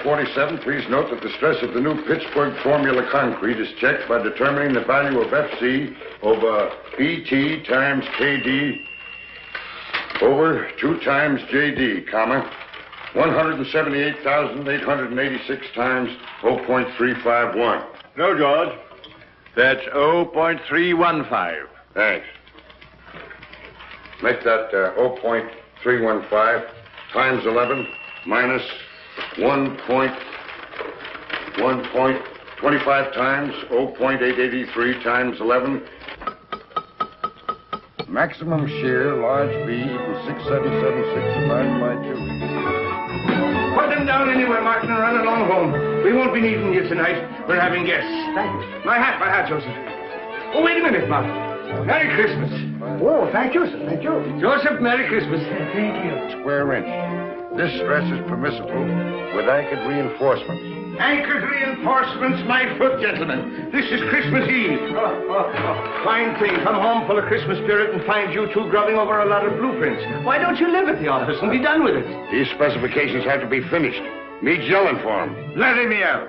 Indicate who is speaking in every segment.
Speaker 1: 47, please note that the stress of the new Pittsburgh formula concrete is checked by determining the value of FC over BT times KD over 2 times JD, comma, 178,886 times 0.351.
Speaker 2: No, George. That's 0.315.
Speaker 1: Thanks. Make that 0.315 times 11 minus 1.25 times 0.883 times 11. Maximum shear, large B, equals 6776 divided by 2.
Speaker 3: Put them down anywhere, Martin, and run along home. We won't be needing you tonight. We're having guests.
Speaker 4: Thank you.
Speaker 3: My hat, Joseph. Oh, wait a minute, Martin. Merry Christmas.
Speaker 4: Oh, thank you, sir. Thank you.
Speaker 3: Joseph, Merry Christmas.
Speaker 4: Thank you.
Speaker 1: Square inch. This stress is permissible with anchored reinforcements.
Speaker 3: Anchored reinforcements, my foot, gentlemen. This is Christmas Eve. Fine thing. Come home full of Christmas spirit and find you two grubbing over a lot of blueprints. Why don't you live at the office and be done with it?
Speaker 1: These specifications have to be finished. Me's yelling for them.
Speaker 3: Let him out.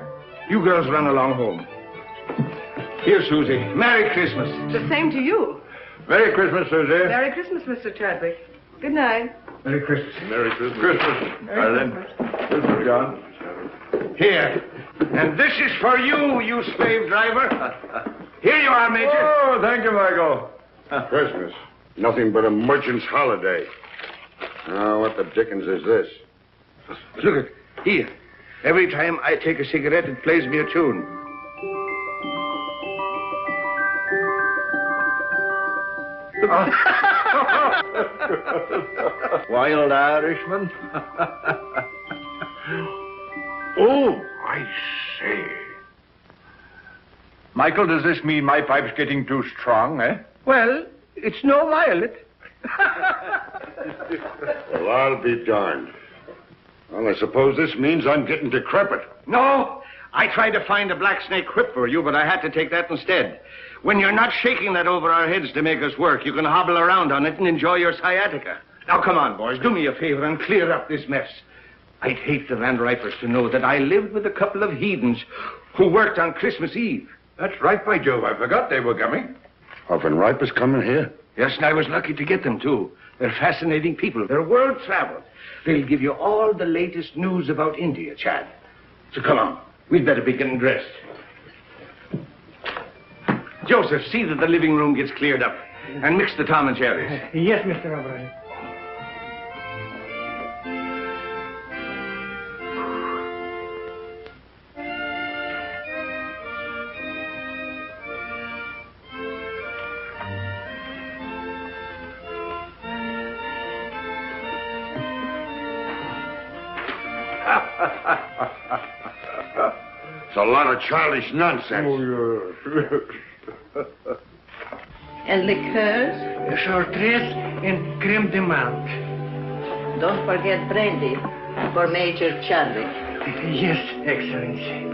Speaker 3: You girls run along home. Here, Susie. Merry Christmas.
Speaker 5: The same to you.
Speaker 2: Merry Christmas, Susie.
Speaker 5: Merry Christmas, Mr. Chadwick. Good night.
Speaker 3: Merry Christmas.
Speaker 1: Merry Christmas.
Speaker 2: Christmas. Christmas, John.
Speaker 3: Here. And this is for you, you slave driver. Here you are, Major.
Speaker 2: Oh, thank you, Michael.
Speaker 1: Christmas. Nothing but a merchant's holiday. Now, what the dickens is this?
Speaker 3: Look at here. Every time I take a cigarette, it plays me a tune.
Speaker 2: Wild Irishman. Oh, I say. Michael, does this mean my pipe's getting too strong, eh?
Speaker 3: Well, it's no violet.
Speaker 1: Well, I'll be darned. Well, I suppose this means I'm getting decrepit.
Speaker 3: No, I tried to find a black snake whip for you, but I had to take that instead. When you're not shaking that over our heads to make us work, you can hobble around on it and enjoy your sciatica. Now, come on, boys, do me a favor and clear up this mess. I'd hate the Van Ripers to know that I lived with a couple of heathens who worked on Christmas Eve.
Speaker 2: That's right, by Jove. I forgot they were coming.
Speaker 1: Are Van Ripers coming here?
Speaker 3: Yes, and I was lucky to get them, too. They're fascinating people. They're world-traveled. They'll give you all the latest news about India, Chad. So come on. We'd better be getting dressed. Joseph, see that the living room gets cleared up. And mix the Tom and Jerry's.
Speaker 4: Yes, Mr. Aubrey.
Speaker 1: It's a lot of childish nonsense.
Speaker 2: Oh, yes.
Speaker 5: And liqueurs?
Speaker 4: Chartreuse and creme de menthe.
Speaker 5: Don't forget brandy for Major Chadwick.
Speaker 4: Yes, Excellency.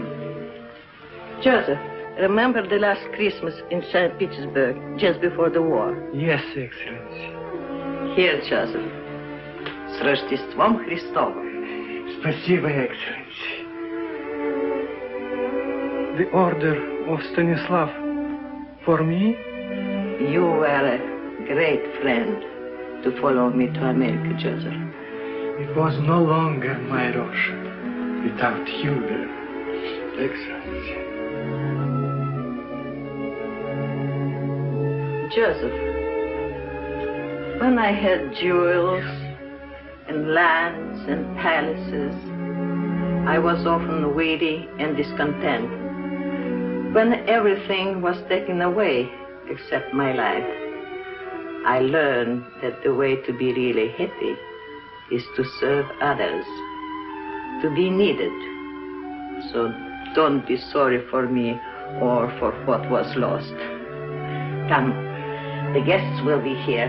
Speaker 5: Joseph, remember the last Christmas in St. Petersburg, just before the war?
Speaker 4: Yes, Excellency.
Speaker 5: Here, Joseph. С Рождеством Христовым.
Speaker 4: Спасибо, Excellency. The order of Stanislav for me?
Speaker 5: You were a great friend to follow me to America, Joseph.
Speaker 4: It was no longer my Russia without you there, Excellency.
Speaker 5: Joseph, when I had jewels and lands and palaces, I was often weary and discontent. When everything was taken away except my life, I learned that the way to be really happy is to serve others, to be needed. So don't be sorry for me or for what was lost. Come, the guests will be here.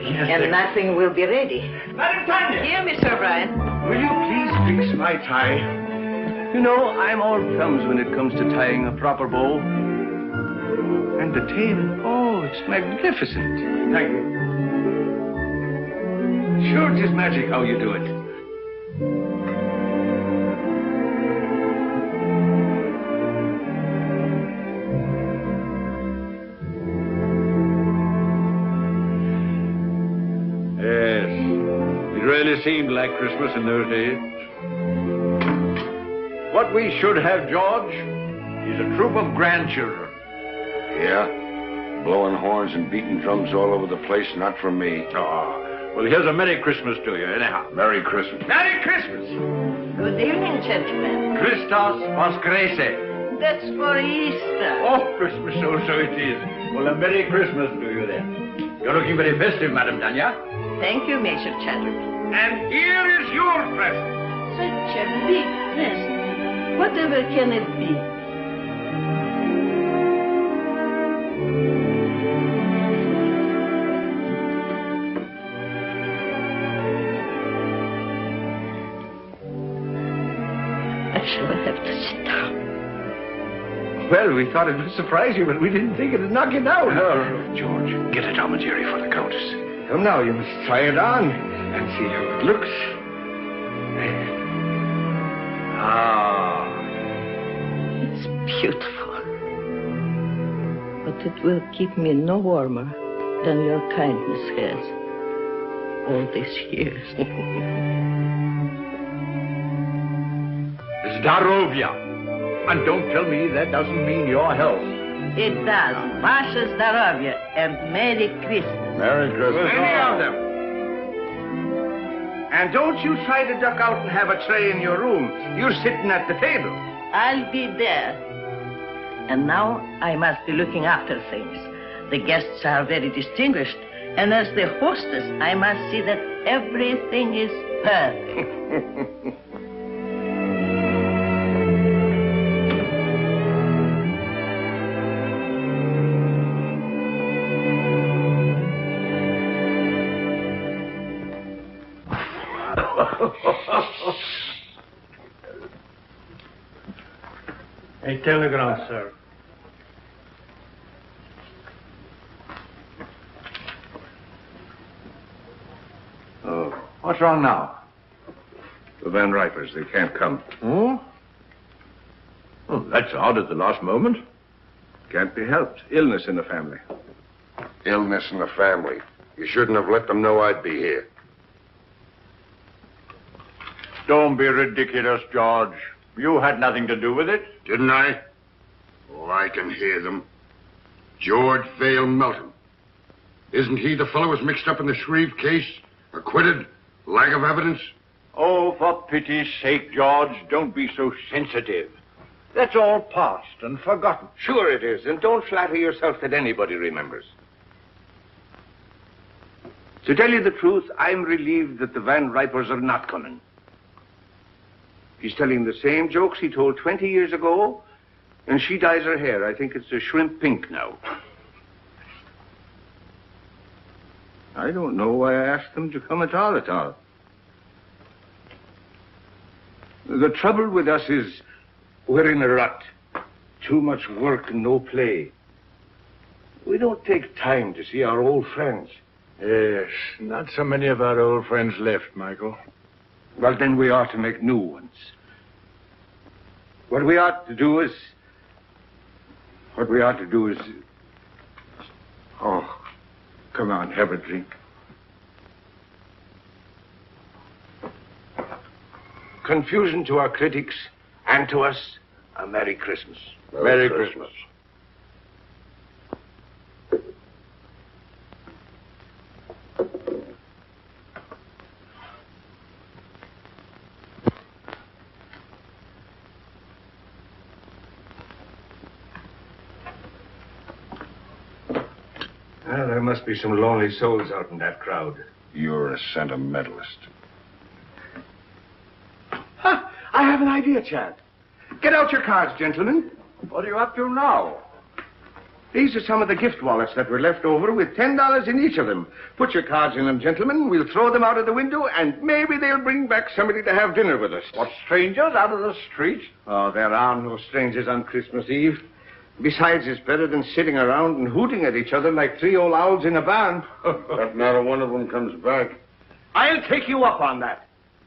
Speaker 4: Yes,
Speaker 5: And nothing will be ready.
Speaker 3: Madam Tanya!
Speaker 5: Here, Mr. O'Brien.
Speaker 3: Will you please fix my tie? You know, I'm all thumbs when it comes to tying a proper bow. And the tail, oh, it's magnificent. Thank you. Sure, it is magic how you do it.
Speaker 2: really seemed like Christmas in those days. What we should have, George, is a troop of grandchildren.
Speaker 1: Yeah? Blowing horns and beating drums all over the place, not for me.
Speaker 2: Oh, well, here's a Merry Christmas to you, anyhow.
Speaker 1: Merry Christmas.
Speaker 3: Merry Christmas!
Speaker 5: Good evening, gentlemen.
Speaker 2: Christos Voskreset.
Speaker 5: That's for Easter.
Speaker 2: Oh, Christmas, so it is. Well, a Merry Christmas to you, then. You're looking very festive, Madam Tanya.
Speaker 5: Thank you, Major Chadwick.
Speaker 3: And here is your present.
Speaker 5: Such a big present. Whatever can it be? I shall have to sit down.
Speaker 2: Well, we thought it would surprise you, but we didn't think it'd knock you down.
Speaker 3: George, get a Tom and Jerry for the Countess. Come now, you must try it on and see how it looks.
Speaker 5: It's beautiful. But it will keep me no warmer than your kindness has all these years.
Speaker 2: Zdarovia. And don't tell me that doesn't mean your health.
Speaker 5: It does. Vasha Zdarovya and Merry Christmas.
Speaker 1: Merry Christmas.
Speaker 3: Many of them. And don't you try to duck out and have a tray in your room. You're sitting at the table.
Speaker 5: I'll be there. And now I must be looking after things. The guests are very distinguished, and as the hostess, I must see that everything is perfect.
Speaker 4: A telegram, sir.
Speaker 2: Oh, what's wrong now?
Speaker 3: The Van Ripers, they can't come.
Speaker 2: Oh? Oh, that's odd at the last moment.
Speaker 3: Can't be helped. Illness in the family.
Speaker 1: Illness in the family. You shouldn't have let them know I'd be here.
Speaker 2: Don't be ridiculous, George. You had nothing to do with it.
Speaker 1: Didn't I? Oh, I can hear them. George Vale Melton. Isn't he the fellow who's mixed up in the Shreve case? Acquitted? Lack of evidence?
Speaker 2: Oh, for pity's sake, George, don't be so sensitive. That's all past and forgotten.
Speaker 3: Sure it is, and don't flatter yourself that anybody remembers. To tell you the truth, I'm relieved that the Van Ripers are not coming. He's telling the same jokes he told 20 years ago, and she dyes her hair. I think it's a shrimp pink now. I don't know why I asked them to come at all. The trouble with us is we're in a rut. Too much work and no play. We don't take time to see our old friends.
Speaker 2: Yes, not so many of our old friends left, Michael.
Speaker 3: Well, then we ought to make new ones. What we ought to do is... Oh, come on, have a drink. Confusion to our critics and to us, a Merry Christmas.
Speaker 1: Merry Christmas.
Speaker 3: Well, there must be some lonely souls out in that crowd.
Speaker 1: You're a sentimentalist.
Speaker 3: Ha! I have an idea, Chad. Get out your cards, gentlemen.
Speaker 2: What are you up to now?
Speaker 3: These are some of the gift wallets that were left over with $10 in each of them. Put your cards in them, gentlemen. We'll throw them out of the window, and maybe they'll bring back somebody to have dinner with us.
Speaker 2: What, strangers out of the street?
Speaker 3: Oh, there are no strangers on Christmas Eve. Besides, it's better than sitting around and hooting at each other like three old owls in a barn.
Speaker 1: But not a one of them comes back.
Speaker 3: I'll take you up on that.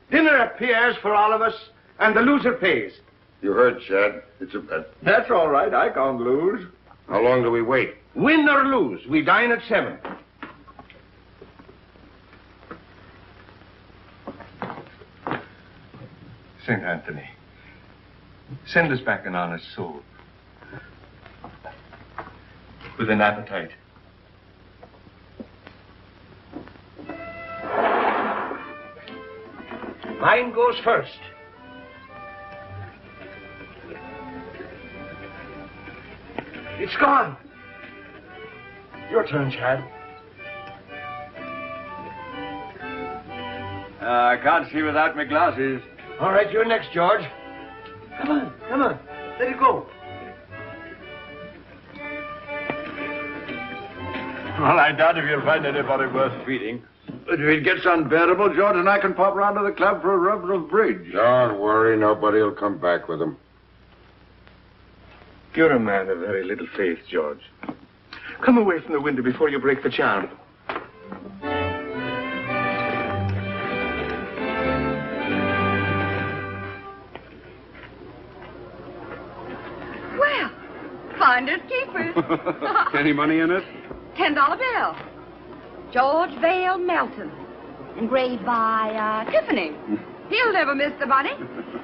Speaker 3: Dinner at Pierre's for all of us, and the loser pays.
Speaker 1: You heard, Chad. It's a bet.
Speaker 2: That's all right. I can't lose.
Speaker 1: How long do we wait?
Speaker 3: Win or lose, we dine at 7. St. Anthony, send us back an honest soul. With an appetite. Mine goes first. It's gone. Your turn, Chad.
Speaker 2: I can't see without my glasses.
Speaker 3: All right, you're next, George. Come on, come on. Let it go.
Speaker 2: Well, I doubt if you'll find anybody worth feeding. But if it gets unbearable, George and I can pop round to the club for a rubber of bridge.
Speaker 1: Don't worry, nobody will come back with them.
Speaker 3: You're a man of very little faith, George. Come away from the window before you break the charm.
Speaker 6: Well, finders keepers.
Speaker 2: Any money in it?
Speaker 6: $10 bill. George Vale Melton. Engraved by, Tiffany. He'll never miss the money.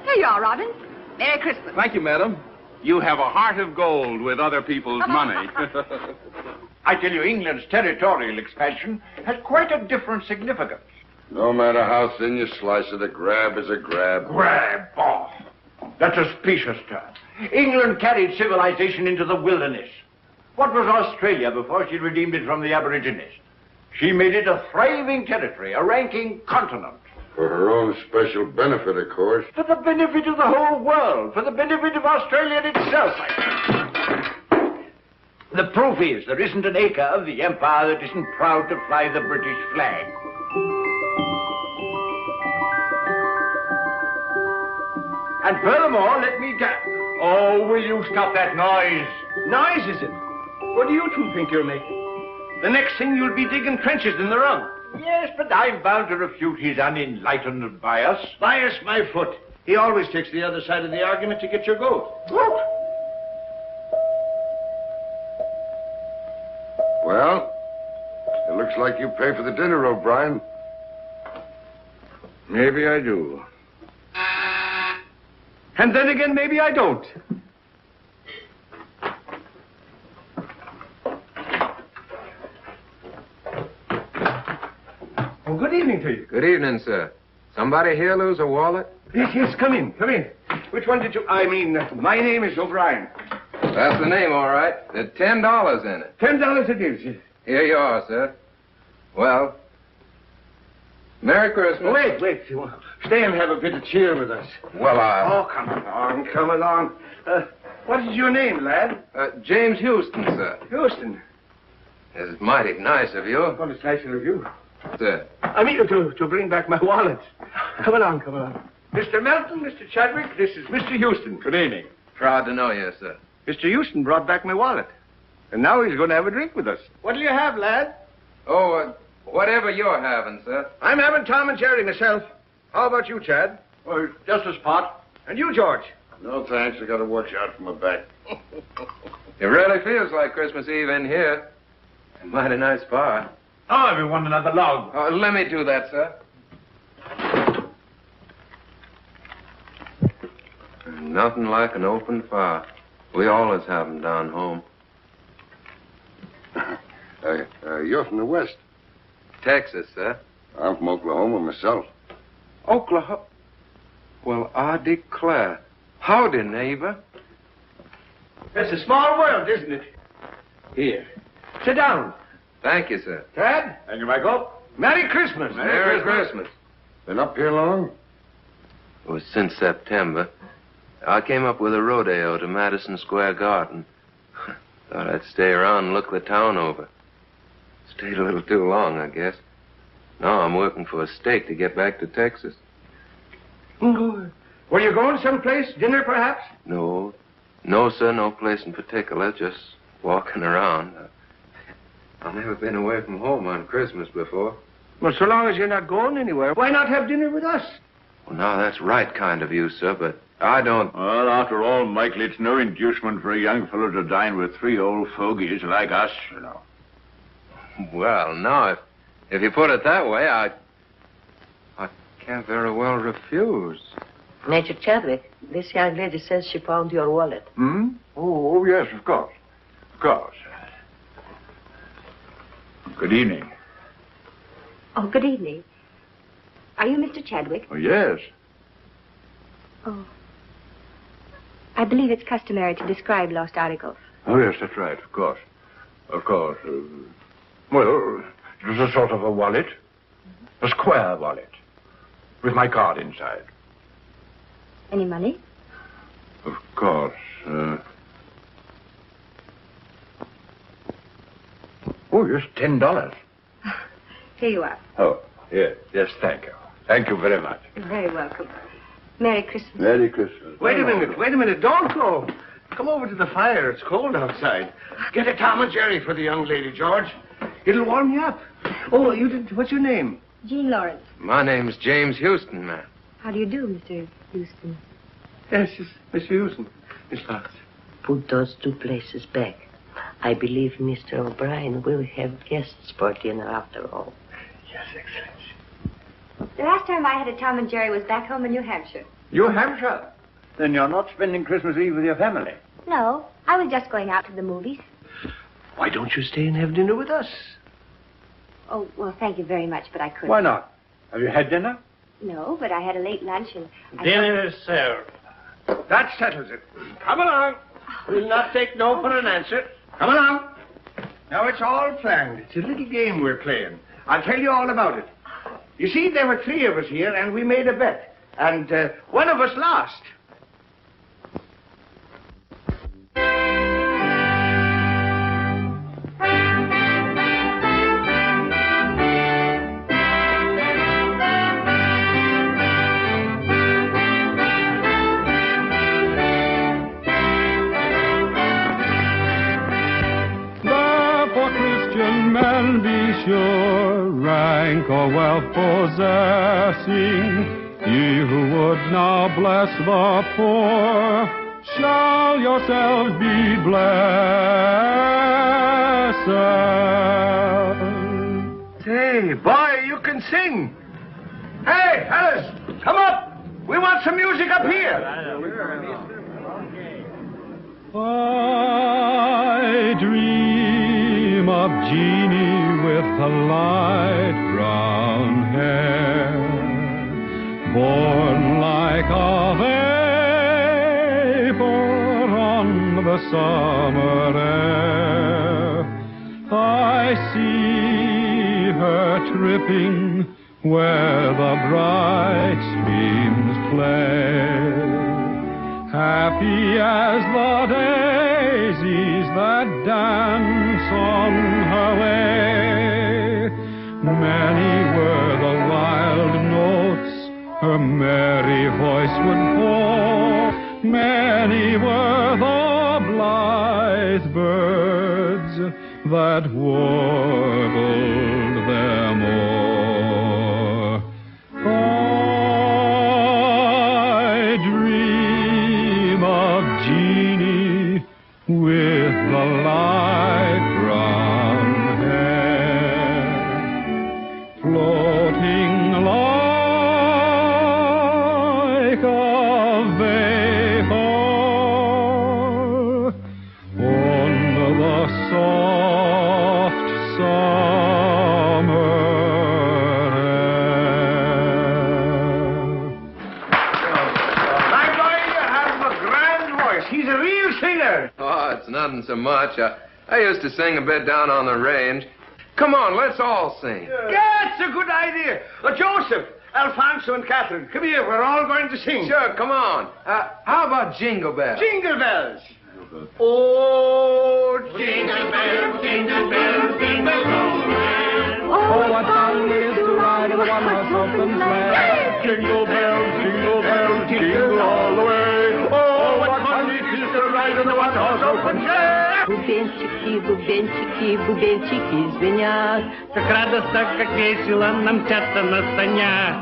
Speaker 6: Here you are, Robin. Merry Christmas.
Speaker 2: Thank you, madam. You have a heart of gold with other people's money. I tell you, England's territorial expansion has quite a different significance.
Speaker 1: No matter how thin you slice it, a grab is a grab.
Speaker 2: Grab off. That's a specious term. England carried civilization into the wilderness. What was Australia before she redeemed it from the Aborigines? She made it a thriving territory, a ranking continent.
Speaker 1: For her own special benefit, of course.
Speaker 2: For the benefit of the whole world, for the benefit of Australia itself. The proof is there isn't an acre of the empire that isn't proud to fly the British flag. And furthermore, let me Oh, will you stop that noise?
Speaker 3: Noise, is it? What do you two think you're making? The next thing you'll be digging trenches in the rug.
Speaker 2: Yes, but I'm bound to refute his unenlightened bias.
Speaker 3: Bias my foot. He always takes the other side of the argument to get your goat.
Speaker 1: Well, it looks like you pay for the dinner, O'Brien.
Speaker 3: Maybe I do. And then again, maybe I don't. Oh, good evening to you.
Speaker 7: Good evening, sir. Somebody here lose a wallet?
Speaker 3: Yes, yes, come in, come in. Which one did you... my name is O'Brien.
Speaker 7: That's the name, all right. There's $10 in it.
Speaker 3: $10 it is, yes.
Speaker 7: Here you are, sir. Well, Merry Christmas.
Speaker 3: Wait. Stay and have a bit of cheer with us.
Speaker 7: Well,
Speaker 3: Oh, come along. What is your name, lad?
Speaker 7: James Houston, sir.
Speaker 3: Houston.
Speaker 7: It's mighty nice of you.
Speaker 3: Well, it's nicer of you.
Speaker 7: Sir.
Speaker 3: I mean to bring back my wallet. Come along. Mr. Melton, Mr. Chadwick, this is Mr. Houston.
Speaker 2: Good evening.
Speaker 7: Proud to know you, sir.
Speaker 3: Mr. Houston brought back my wallet. And now he's going to have a drink with us. What'll you have, lad?
Speaker 7: Oh, whatever you're having, sir.
Speaker 3: I'm having Tom and Jerry myself. How about you, Chad?
Speaker 2: Well, just a spot.
Speaker 3: And you, George?
Speaker 1: No, thanks. I got to watch out for my back.
Speaker 7: It really feels like Christmas Eve in here. A mighty nice bar.
Speaker 2: Oh, everyone, another log.
Speaker 7: Let me do that, sir. Nothing like an open fire. We always have them down home.
Speaker 1: You're from the West.
Speaker 7: Texas, sir.
Speaker 1: I'm from Oklahoma myself.
Speaker 7: Oklahoma? Well, I declare. Howdy, neighbor.
Speaker 3: It's a small world, isn't it? Here. Sit down.
Speaker 7: Thank you, sir.
Speaker 3: Chad?
Speaker 2: Thank you, Michael.
Speaker 3: Merry Christmas.
Speaker 7: Merry Christmas.
Speaker 1: Been up here long?
Speaker 7: It was since September. I came up with a rodeo to Madison Square Garden. Thought I'd stay around and look the town over. Stayed a little too long, I guess. Now I'm working for a stake to get back to Texas.
Speaker 3: Were you going someplace? Dinner, perhaps?
Speaker 7: No, sir, no place in particular. Just walking around. I've never been away from home on Christmas before.
Speaker 3: Well, so long as you're not going anywhere, why not have dinner with us?
Speaker 7: Well, now, that's right kind of you, sir, but I don't...
Speaker 2: Well, after all, Michael, it's no inducement for a young fellow to dine with three old fogies like us, you know.
Speaker 7: Well, no, if you put it that way, I can't very well refuse.
Speaker 5: Major Chadwick, this young lady says she found your wallet.
Speaker 2: Hmm? Oh, yes, of course. Of course. Good evening.
Speaker 8: Oh, good evening. Are you Mr. Chadwick?
Speaker 2: Oh, yes.
Speaker 8: Oh. I believe it's customary to describe lost articles.
Speaker 2: Oh, yes, that's right, of course. Of course. Well, it was a sort of a wallet. A square wallet. With my card inside.
Speaker 8: Any money?
Speaker 2: Of course. Oh, yes, $10.
Speaker 8: Here you are.
Speaker 2: Oh, yes, thank you. Thank you very much.
Speaker 8: You're very welcome. Merry Christmas.
Speaker 2: Merry Christmas.
Speaker 3: Wait a minute. Don't go. Come over to the fire. It's cold outside. Get a Tom and Jerry for the young lady, George. It'll warm you up. Oh, you did. What's your name?
Speaker 8: Jean Lawrence.
Speaker 7: My name's James Houston, ma'am.
Speaker 8: How do you do, Mr. Houston?
Speaker 3: Yes, Mr. Houston. Miss Lawrence.
Speaker 5: Put those 2 places back. I believe Mr. O'Brien will have guests for dinner after all.
Speaker 3: Yes, Excellency.
Speaker 8: The last time I had a Tom and Jerry was back home in New Hampshire.
Speaker 2: New Hampshire? Then you're not spending Christmas Eve with your family?
Speaker 8: No, I was just going out to the movies.
Speaker 3: Why don't you stay and have dinner with us?
Speaker 8: Oh, well, thank you very much, but I couldn't.
Speaker 2: Why not? Have you had dinner?
Speaker 8: No, but I had a late lunch and...
Speaker 4: Dinner is served.
Speaker 3: That settles it. Come along. We'll not take no for an answer. Come along. Now, it's all planned. It's a little game we're playing. I'll tell you all about it. You see, there were 3 of us here, and we made a bet. And one of us lost.
Speaker 9: Therefore, Christian men, be sure, rank or wealth possessing, ye who would now bless the poor, shall yourselves be blessed.
Speaker 3: Say, boy, you can sing. Hey, fellas, come up. We want some music up here.
Speaker 9: I dream of Jeannie with the light brown hair, born like a vapor on the summer air. I see her tripping where the bright streams play, happy as the daisies that dance on her way. Many were the wild notes her merry voice would pour, many were the blithe birds that warbled them o'er. I dream of Jeannie with the light brown hair, floating like a vapor on the soft summer air.
Speaker 3: My boy, you have a grand voice. He's a real singer.
Speaker 7: Oh, it's nothing so much. I used to sing a bit down on the range. Come on, let's all sing.
Speaker 3: That's a good idea. Joseph, Alfonso, and Catherine, come here. We're all going to sing.
Speaker 7: Sure, come on. How about Jingle Bells?
Speaker 3: Jingle bells. Oh, jingle bells, jingle
Speaker 9: Oh, what fun it is to ride in a one-horse open sleigh.
Speaker 2: Jingle bells, jingle all the way. Oh, what fun it is to ride in a one-horse open sleigh.
Speaker 5: Бубенчики, бубенчики звенят.
Speaker 4: Как радостно, как весело нам мчатся на санях.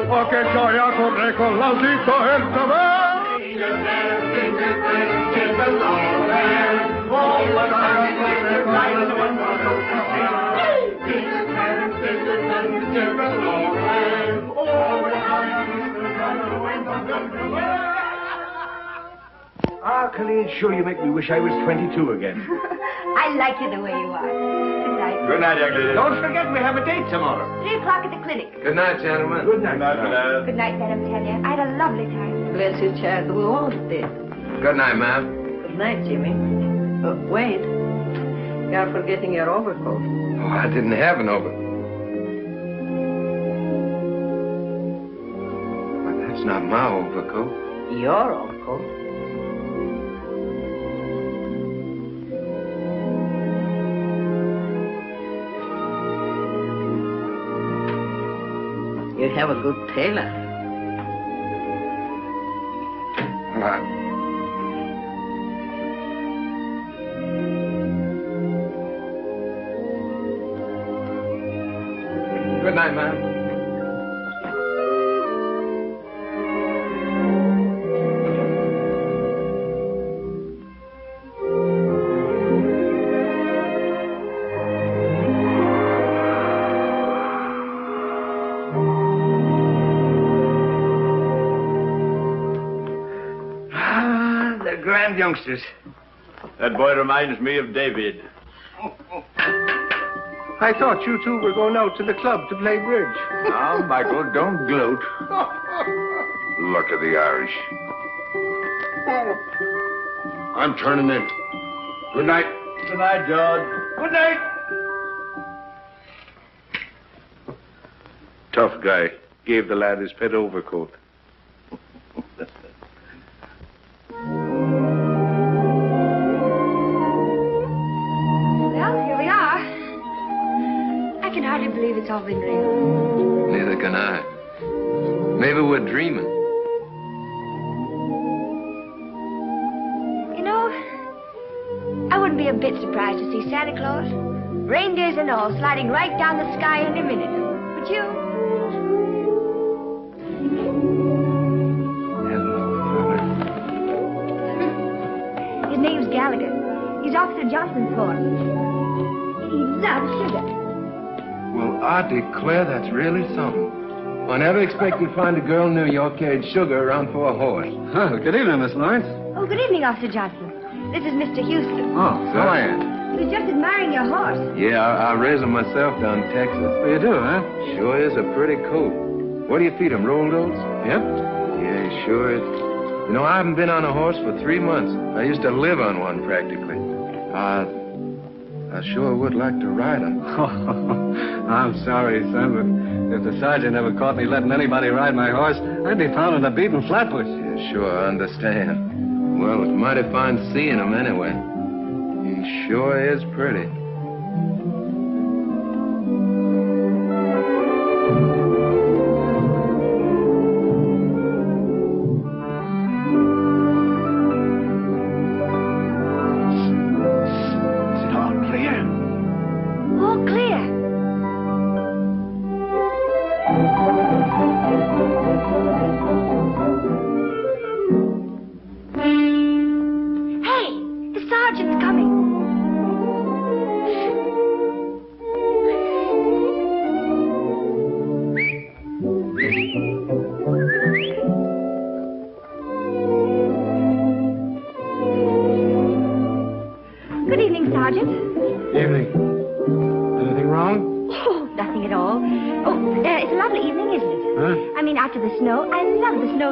Speaker 2: Oh, che gioia corre con l'aldito e il cavallo.
Speaker 3: Jingle bells, jingle all the way. Oh, what fun it is to ride in a one-horse open sleigh. Jingle bells, jingle all the way. Ah, Colleen, sure you make me wish I was 22 again.
Speaker 8: I like you the way you are. Good night.
Speaker 2: Good night, young lady.
Speaker 3: Don't forget we have a date tomorrow.
Speaker 8: 3 o'clock at the clinic.
Speaker 7: Good night, gentlemen.
Speaker 3: Good night.
Speaker 8: Good night, Madame Tanya. I had a lovely time.
Speaker 5: Bless you, child. We all did.
Speaker 7: Good night, ma'am.
Speaker 5: Good night, Jimmy. Wait. You're forgetting your overcoat.
Speaker 7: Oh, I didn't have an overcoat. But that's not my overcoat.
Speaker 5: Your overcoat? You have a good tailor.
Speaker 7: Good night, ma'am.
Speaker 3: Grand youngsters.
Speaker 2: That boy reminds me of David.
Speaker 3: I thought you two were going out to the club to play bridge.
Speaker 2: Now, Michael, don't gloat.
Speaker 1: Luck of the Irish. I'm turning in. Good night.
Speaker 2: Good night, George.
Speaker 3: Good night. Tough guy. Gave the lad his pet overcoat.
Speaker 8: I believe it's all been real.
Speaker 7: Neither can I. Maybe we're dreaming.
Speaker 8: You know, I wouldn't be a bit surprised to see Santa Claus, reindeers and all, sliding right down the sky in a minute. Would you?
Speaker 7: Hello, fella.
Speaker 8: His name's Gallagher. He's Officer Johnson's horse. He loves sugar.
Speaker 7: Well, I declare that's really something. I never expected to find a girl in New York carried sugar around for a horse.
Speaker 9: Oh, good evening, Miss Lawrence.
Speaker 8: Oh, good evening, Officer Johnson. This is Mr. Houston.
Speaker 9: Oh,
Speaker 7: So I am.
Speaker 8: He was just admiring your horse.
Speaker 7: Yeah, I raised him myself down in Texas.
Speaker 9: Well, you do, huh?
Speaker 7: Sure is a pretty coat. What do you feed him, rolled oats?
Speaker 9: Yep.
Speaker 7: Yeah, he sure is. You know, I haven't been on a horse for 3 months. I used to live on one practically. I sure would like to ride him.
Speaker 9: I'm sorry, son, but if the sergeant ever caught me letting anybody ride my horse, I'd be pounding a beaten flatbush.
Speaker 7: Yeah, sure, I understand. Well, it's mighty fine seeing him anyway. He sure is pretty.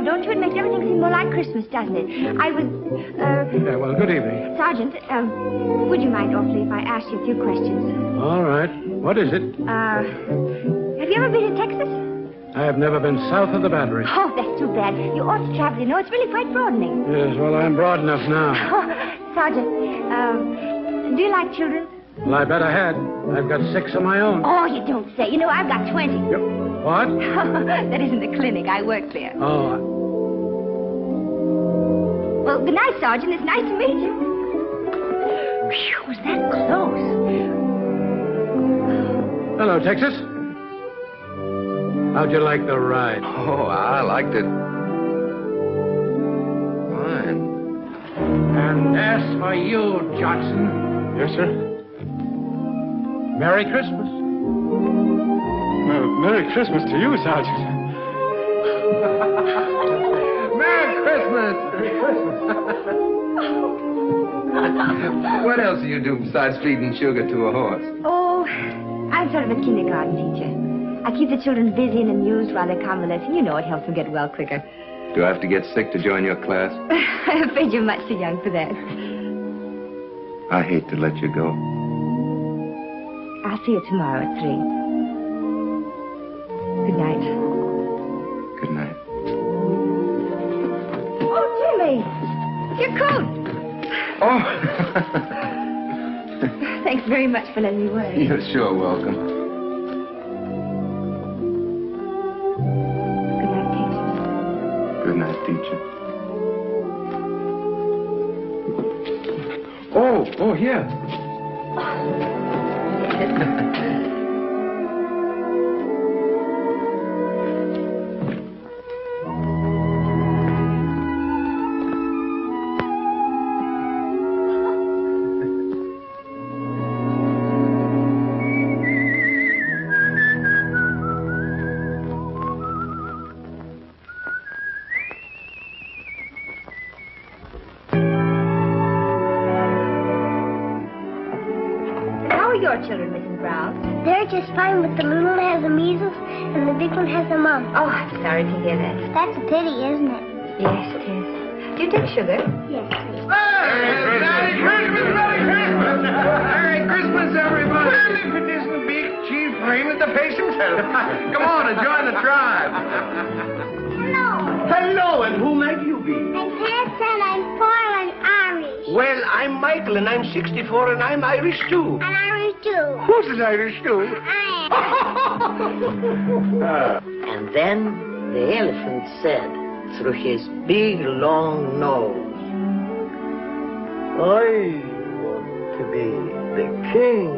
Speaker 8: Don't you? It makes everything seem more like Christmas, doesn't it? I was,
Speaker 9: Yeah, well, good evening.
Speaker 8: Sergeant, would you mind awfully if I asked you a few questions?
Speaker 9: All right. What is it?
Speaker 8: Have you ever been to Texas?
Speaker 9: I have never been south of the Battery.
Speaker 8: Oh, that's too bad. You ought to travel, you know. It's really quite broadening.
Speaker 9: Yes, well, I'm broad enough now.
Speaker 8: Sergeant, do you like children?
Speaker 9: Well, I bet I had. I've got 6 of my own.
Speaker 8: Oh, you don't say. You know, I've got 20.
Speaker 9: Yep. What?
Speaker 8: That isn't the clinic. I work there.
Speaker 9: Oh,
Speaker 8: Well, good night, Sergeant. It's nice to meet you. Phew, was that close?
Speaker 9: hello, Texas. How'd you like the ride?
Speaker 7: Oh, I liked it. Fine.
Speaker 9: And as for you, Johnson. Yes, sir? Merry Christmas. Well, Merry Christmas to you, Sergeant.
Speaker 7: Christmas! What else do you do besides feeding sugar to a horse?
Speaker 8: Oh, I'm sort of a kindergarten teacher. I keep the children busy and amused while they're convalescing. You know, it helps them get well quicker.
Speaker 7: Do I have to get sick to join your class?
Speaker 8: I'm afraid you're much too young for that.
Speaker 7: I hate to let you go.
Speaker 8: I'll see you tomorrow at 3. Good night.
Speaker 7: Good night.
Speaker 8: Oh, Jimmy! Your coat!
Speaker 7: Oh!
Speaker 8: Thanks very much for letting me wear it.
Speaker 7: You're sure welcome.
Speaker 8: Good night, teacher.
Speaker 7: Good night, teacher. Oh, here.
Speaker 8: Children, Mrs. Brown?
Speaker 10: They're just fine, but the little one has the measles and the big one has the mumps.
Speaker 8: Oh, I'm sorry to hear that.
Speaker 10: That's a pity, isn't it?
Speaker 8: Yes, it is. Do you take sugar?
Speaker 10: Yes, please.
Speaker 3: Merry Christmas! Merry Christmas!
Speaker 7: Merry Christmas, everybody!
Speaker 3: Well, if it isn't Big Chief Raymond the face himself.
Speaker 7: Come on and join the tribe.
Speaker 10: Hello.
Speaker 3: Hello, and who might you be?
Speaker 10: I'm Hanson, I'm 4 and Irish.
Speaker 3: Well, I'm Michael, and I'm 64, and I'm Irish, too.
Speaker 10: And Irish too.
Speaker 3: Who's an Irish, too?
Speaker 10: I
Speaker 5: And then the elephant said through his big, long nose, I want to be the king.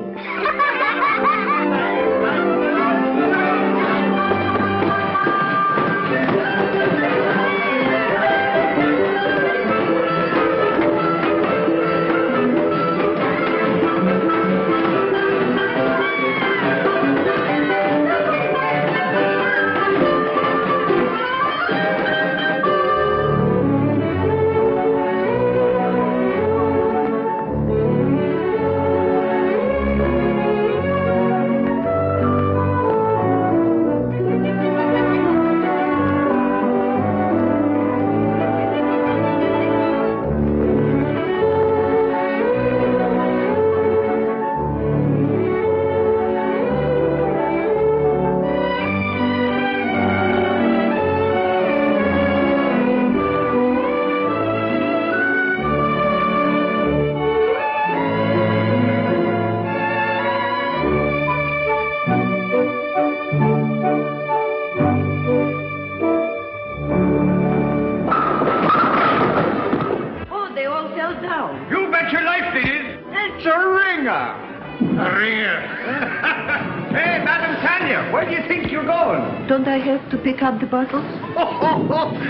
Speaker 5: Don't I have to pick up the bottles?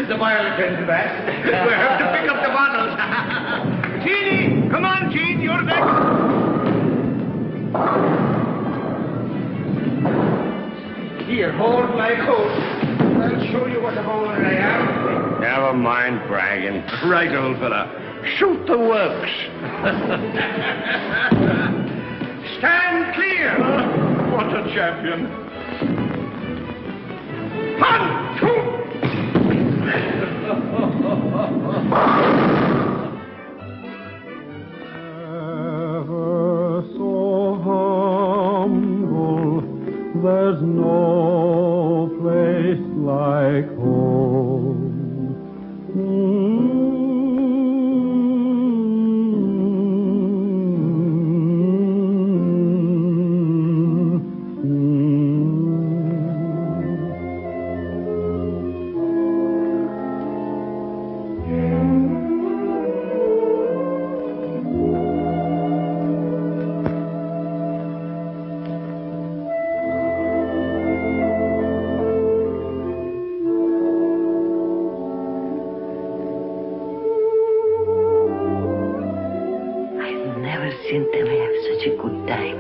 Speaker 3: The violin to that. We have to pick up the bottles. Jeannie! Come on, Jean, you're next. Here, hold my coat. I'll show you what a bowler I am. Never mind bragging. Right, old fella. Shoot the works. Stand clear. What a champion. 1, 2.
Speaker 11: Never so humble, there's no place like home.
Speaker 5: Seen them have such a good time.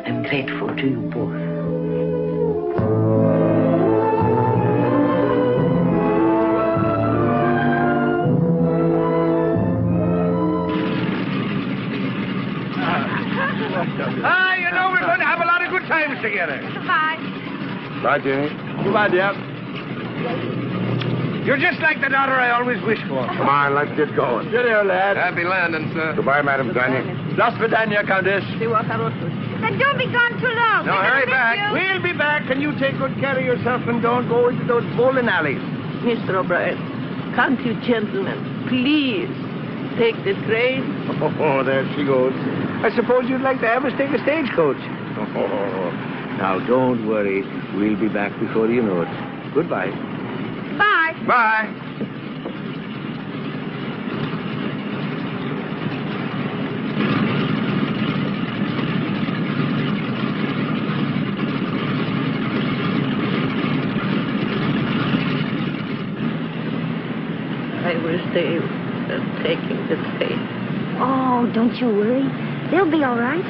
Speaker 5: I'm grateful to you both.
Speaker 3: Ah, you know, we're going to have a lot of good times together.
Speaker 6: Goodbye.
Speaker 1: Bye, Jenny.
Speaker 3: Goodbye, dear. You're just like the daughter I always wished for.
Speaker 1: Come on, let's get going.
Speaker 3: Cheerio, lad.
Speaker 7: Happy landing, sir.
Speaker 1: Goodbye, Madam Tanya.
Speaker 3: Las Vidania, Countess.
Speaker 8: And don't be gone too long.
Speaker 3: No,
Speaker 8: We're gonna
Speaker 3: hurry
Speaker 8: miss
Speaker 3: back.
Speaker 8: you.
Speaker 3: We'll be back, and you take good care of yourself and don't go into those bowling alleys.
Speaker 5: Mr. O'Brien, can't you gentlemen please take the train?
Speaker 3: Oh, there she goes. I suppose you'd like to have us take a stagecoach. Oh, now, don't worry. We'll be back before you know it. Goodbye.
Speaker 6: Bye.
Speaker 3: Bye.
Speaker 5: I wish they were taking the train.
Speaker 8: Oh, don't you worry. They'll be all right.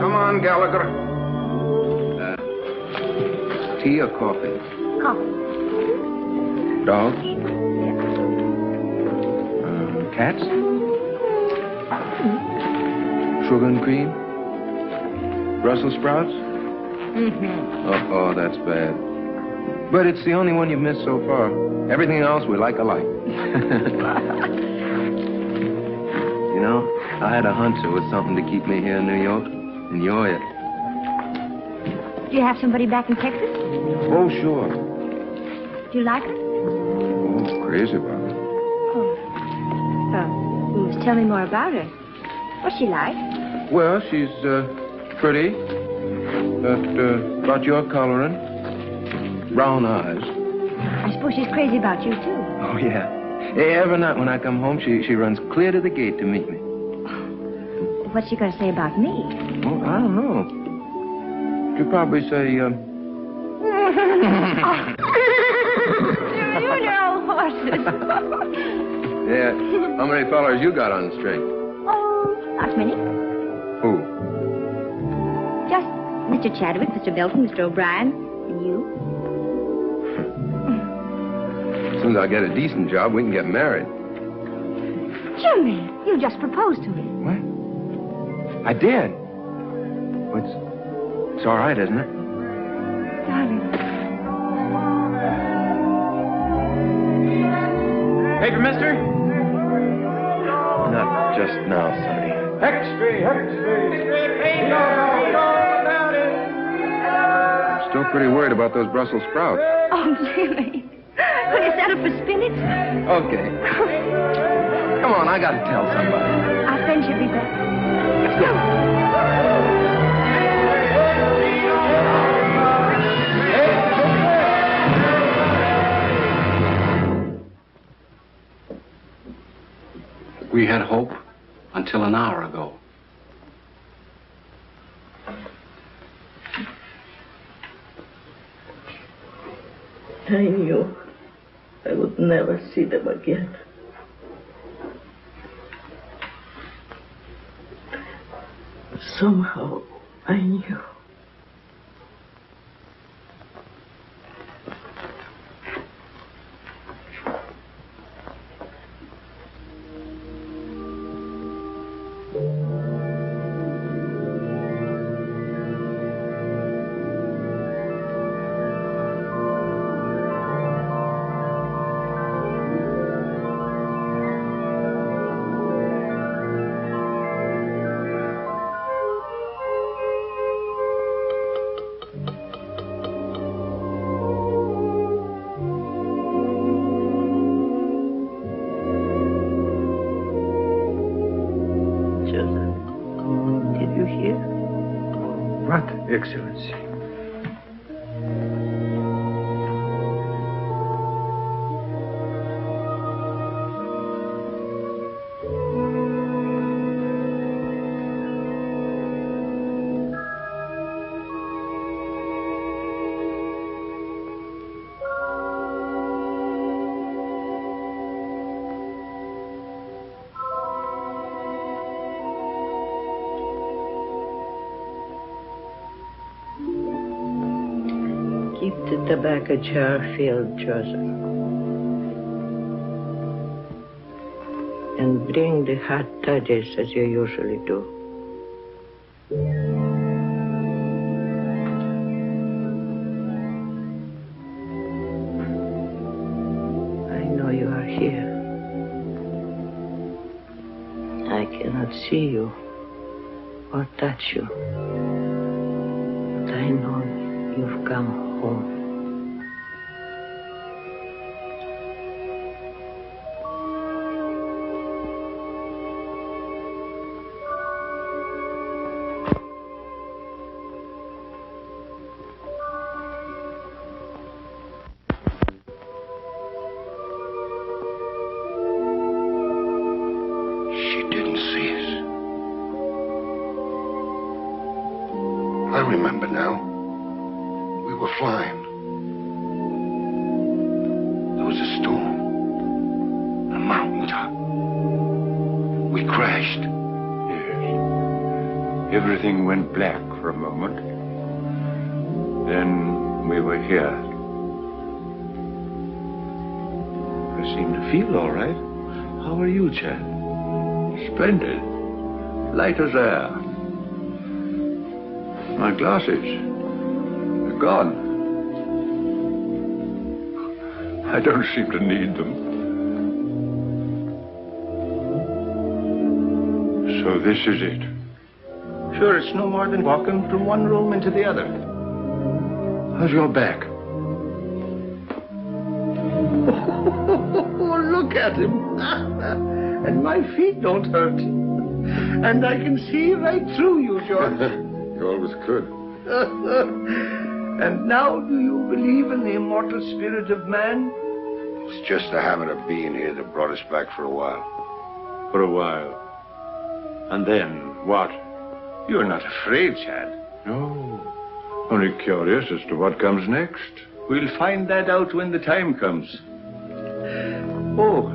Speaker 1: Come on, Gallagher.
Speaker 7: Tea or coffee?
Speaker 8: Coffee.
Speaker 7: Dogs? Cats? Sugar and cream? Brussels sprouts?
Speaker 8: Mm-hmm.
Speaker 7: Oh, that's bad. But it's the only one you've missed so far. Everything else we like alike. You know, I had a hunch there was something to keep me here in New York, and you're it.
Speaker 8: Do you have somebody back in Texas?
Speaker 7: Oh, sure.
Speaker 8: Do you like her?
Speaker 7: Oh, crazy about it.
Speaker 8: Well, tell me more about her. What's she like?
Speaker 7: Well, she's pretty. About your coloring. Brown eyes.
Speaker 8: I suppose she's crazy about you, too.
Speaker 7: Oh, yeah. Every night when I come home, she runs clear to the gate to meet me.
Speaker 8: What's she going to say about me?
Speaker 7: Well, I don't know. She'll probably say,
Speaker 8: You know horses.
Speaker 7: yeah, how many fellers you got on the string?
Speaker 8: Oh, not many.
Speaker 7: Who?
Speaker 8: Just Mr. Chadwick, Mr. Belton, Mr. O'Brien, and you.
Speaker 7: As soon as I get a decent job, we can get married.
Speaker 8: Jimmy, you just proposed to me.
Speaker 7: What? I did. Well, it's all right, isn't it?
Speaker 8: Darling.
Speaker 3: Paper, mister?
Speaker 7: Not just now, Sonny. I'm still pretty worried about those Brussels sprouts.
Speaker 8: Oh, Jimmy. Will you set up for spinach?
Speaker 7: Okay. Come on, I gotta tell somebody.
Speaker 8: Our friend should be back.
Speaker 7: Let's go.
Speaker 9: We had hope until an hour ago.
Speaker 5: I knew I would never see them again. Somehow I knew. Did you hear?
Speaker 2: What, Excellency?
Speaker 5: Keep the tobacco jar filled, Joseph. And bring the hot toddies as you usually do. I know you are here. I cannot see you or touch you. But I know you've come home.
Speaker 1: She didn't see us. I remember now. We were flying. There was a storm. A mountaintop. We crashed.
Speaker 2: Yes. Everything went black for a moment. Then we were here. I seem to feel all right. How are you, Chad? Splendid. Light as air. My glasses. They're gone. I don't seem to need them. So this is it.
Speaker 3: Sure, it's no more than walking from one room into the other.
Speaker 2: How's your back?
Speaker 3: Oh, look at him. And my feet don't hurt. And I can see right through you, George.
Speaker 1: You always could.
Speaker 3: And now do you believe in the immortal spirit of man?
Speaker 1: It's just the habit of being here that brought us back for a while.
Speaker 2: For a while. And then, what?
Speaker 3: You're not afraid, Chad.
Speaker 2: No. Only curious as to what comes next.
Speaker 3: We'll find that out when the time comes. Oh,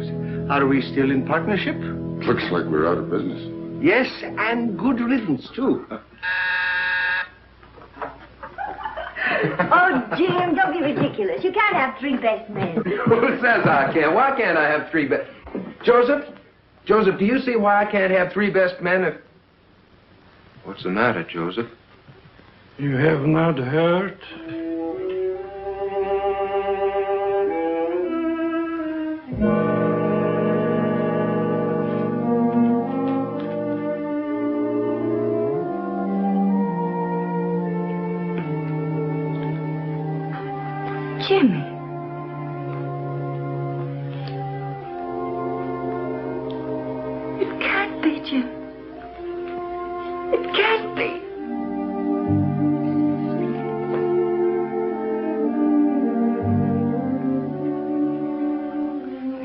Speaker 3: are we still in partnership?
Speaker 1: Looks like we're out of business.
Speaker 3: Yes, and good riddance, too.
Speaker 8: Oh, Jim, don't be ridiculous. You can't have three best men.
Speaker 7: Who says I can? Why can't I have three best... Joseph? Joseph, do you see why I can't have three best men if... What's the matter, Joseph?
Speaker 4: You have not heard?
Speaker 8: Jimmy. It can't be, Jim. It can't be.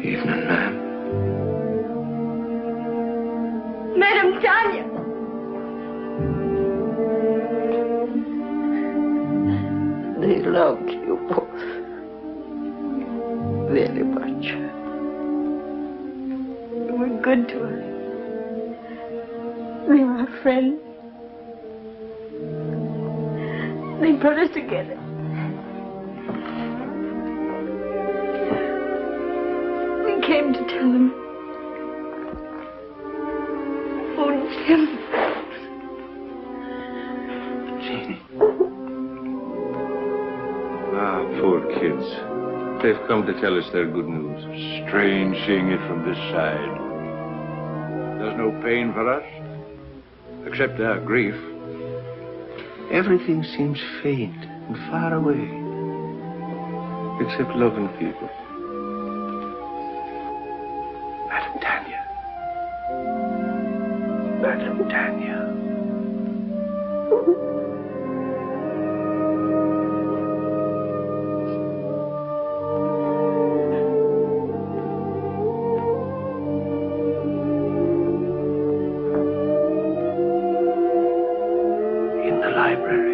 Speaker 7: Evening, ma'am.
Speaker 8: Madam Tanya.
Speaker 5: They loved you both very much.
Speaker 8: You were good to us. They were our friends. They brought us together. We came to tell them. Oh, Jim.
Speaker 7: Jeannie.
Speaker 2: Ah, poor kids. They've come to tell us their good news. Strange seeing it from this side. There's no pain for us, except our grief.
Speaker 3: Everything seems faint and far away, except loving people. Madam Tanya. Madam Tanya. In the library.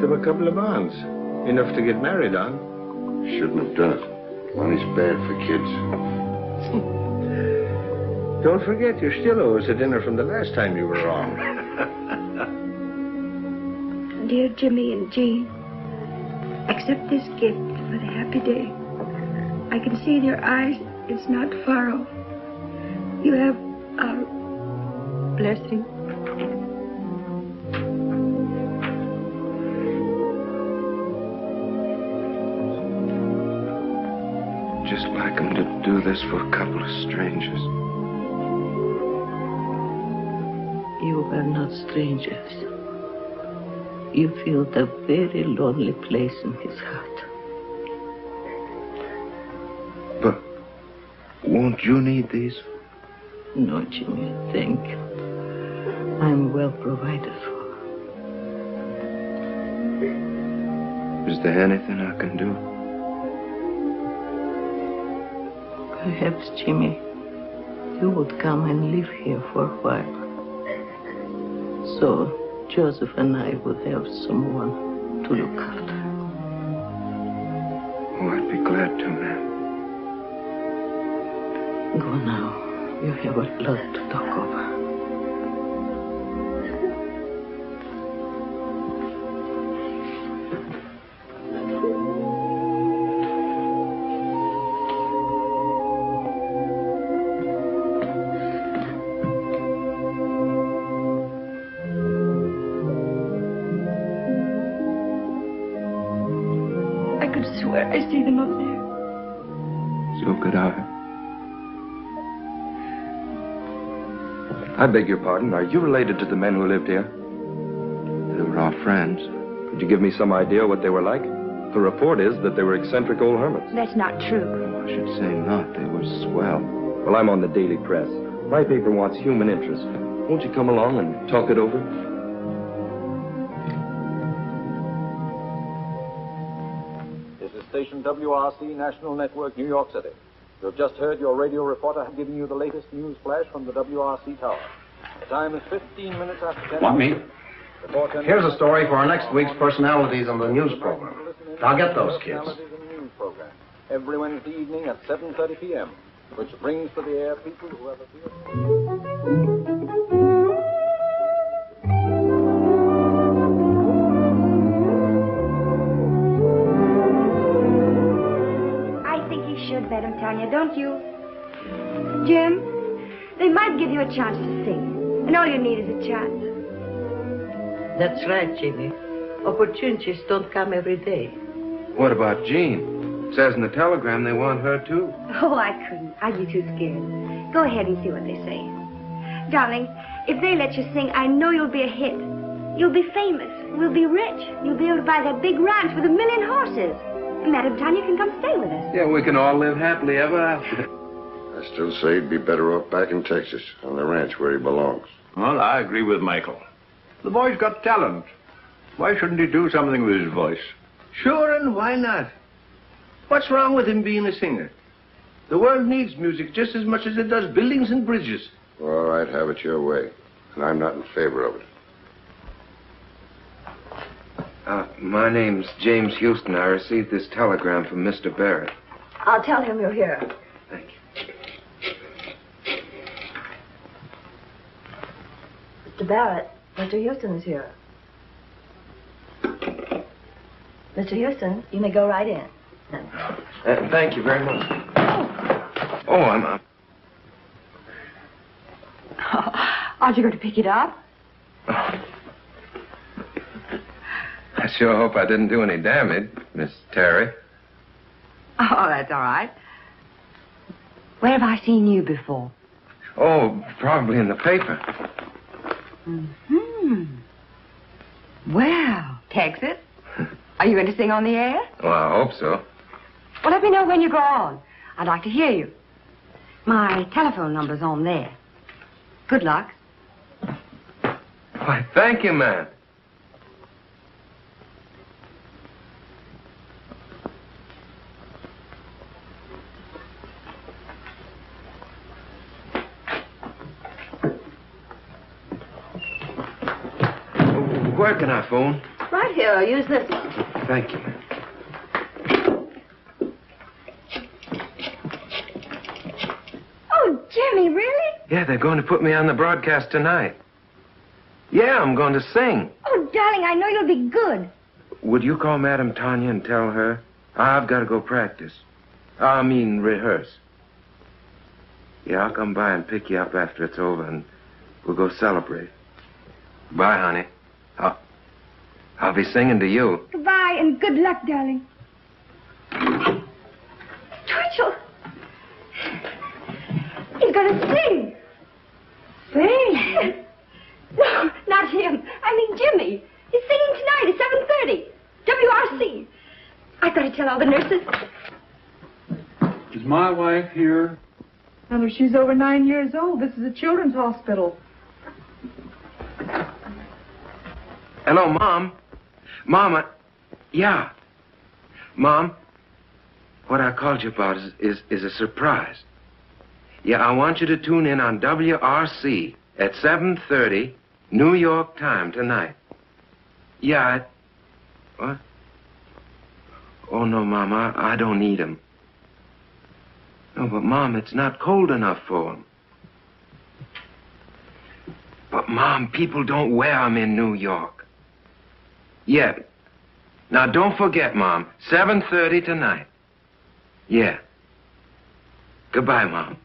Speaker 3: of a couple of bonds. Enough to get married on.
Speaker 1: Shouldn't have done it. Money's bad for kids.
Speaker 3: Don't forget, you still owe us a dinner from the last time you were wrong.
Speaker 8: Dear Jimmy and Jean, accept this gift for the happy day. I can see in your eyes it's not far off. You have our blessing.
Speaker 7: Just like him to do this for a couple of strangers.
Speaker 5: You are not strangers. You feel the very lonely place in his heart.
Speaker 7: But won't you need these?
Speaker 5: No, Jimmy, thank you. I'm well provided for.
Speaker 7: Is there anything I can do?
Speaker 5: Perhaps, Jimmy, you would come and live here for a while. So Joseph and I would have someone to look after.
Speaker 7: Oh, I'd be glad to, ma'am.
Speaker 5: Go now. You have a lot to talk over.
Speaker 8: I could swear I see them up there.
Speaker 7: So could I.
Speaker 12: I beg your pardon. Are you related to the men who lived here?
Speaker 7: They were our friends.
Speaker 12: Could you give me some idea what they were like? The report is that they were eccentric old hermits.
Speaker 8: That's not true.
Speaker 7: I should say not. They were swell.
Speaker 12: Well, I'm on the Daily Press. My paper wants human interest. Won't you come along and talk it over?
Speaker 13: This is station WRC National Network, New York City. You have just heard your radio reporter giving you the latest news flash from the WRC tower. The time is 15 minutes after 10.
Speaker 14: Want me? Here's a story for our next week's personalities on the news program. I'll get those kids.
Speaker 13: Every Wednesday evening at 7:30 p.m., which brings to the air people who have appeared.
Speaker 8: Should bet him, Tanya, don't you? Jim, they might give you a chance to sing, and all you need is a chance.
Speaker 5: That's right, Jimmy. Opportunities don't come every day.
Speaker 7: What about Jean? It says in the telegram they want her, too.
Speaker 8: Oh, I couldn't. I'd be too scared. Go ahead and see what they say. Darling, if they let you sing, I know you'll be a hit. You'll be famous. We'll be rich. You'll be able to buy that big ranch with 1 million horses. Madam Tanya can come stay with us.
Speaker 7: Yeah, we can all live happily ever after.
Speaker 1: I still say he'd be better off back in Texas, on the ranch where he belongs.
Speaker 2: Well, I agree with Michael. The boy's got talent. Why shouldn't he do something with his voice?
Speaker 3: Sure, and why not? What's wrong with him being a singer? The world needs music just as much as it does buildings and bridges.
Speaker 1: All right, have it your way. And I'm not in favor of it.
Speaker 7: My name's James Houston. I received this telegram from Mr. Barrett.
Speaker 8: I'll tell him you're here.
Speaker 7: Thank you.
Speaker 15: Mr. Barrett, Mr. Houston is here. Mr. Houston, you may go right in.
Speaker 7: Thank you very much. Oh, I'm up.
Speaker 6: Aren't you going to pick it up?
Speaker 7: I sure hope I didn't do any damage, Miss Terry.
Speaker 6: Oh, that's all right. Where have I seen you before?
Speaker 7: Oh, probably in the paper.
Speaker 6: Mm-hmm. Well, Texas, are you going to sing on the air?
Speaker 7: Well, I hope so.
Speaker 6: Well, let me know when you go on. I'd like to hear you. My telephone number's on there. Good luck.
Speaker 7: Why, thank you, ma'am. Where can I phone?
Speaker 8: Right right, here, I'll use this one.
Speaker 7: Thank you.
Speaker 8: Oh, Jimmy, really?
Speaker 7: Yeah, they're going to put me on the broadcast tonight. Yeah, I'm going to sing.
Speaker 8: Oh, darling, I know you'll be good.
Speaker 7: Would you call Madame Tanya and tell her? I've got to go practice. I mean, rehearse. Yeah, I'll come by and pick you up after it's over, and we'll go celebrate. Bye, honey. I'll be singing to you.
Speaker 8: Goodbye, and good luck, darling. Twitchell! He's going to sing. Sing? No, not him. I mean Jimmy. He's singing tonight at 7:30. WRC. I've got to tell all the nurses.
Speaker 11: Is my wife here?
Speaker 16: Mother, she's over 9 years old. This is a children's hospital.
Speaker 7: Hello, Mom. Mama. Yeah. Mom, what I called you about is a surprise. Yeah, I want you to tune in on WRC at 7:30, New York time tonight. Yeah, what? Oh, no, Mom, I don't need 'em. No, but, Mom, it's not cold enough for 'em. But, Mom, people don't wear 'em in New York. Yeah. Now, don't forget, Mom, 7:30 tonight. Yeah. Goodbye, Mom.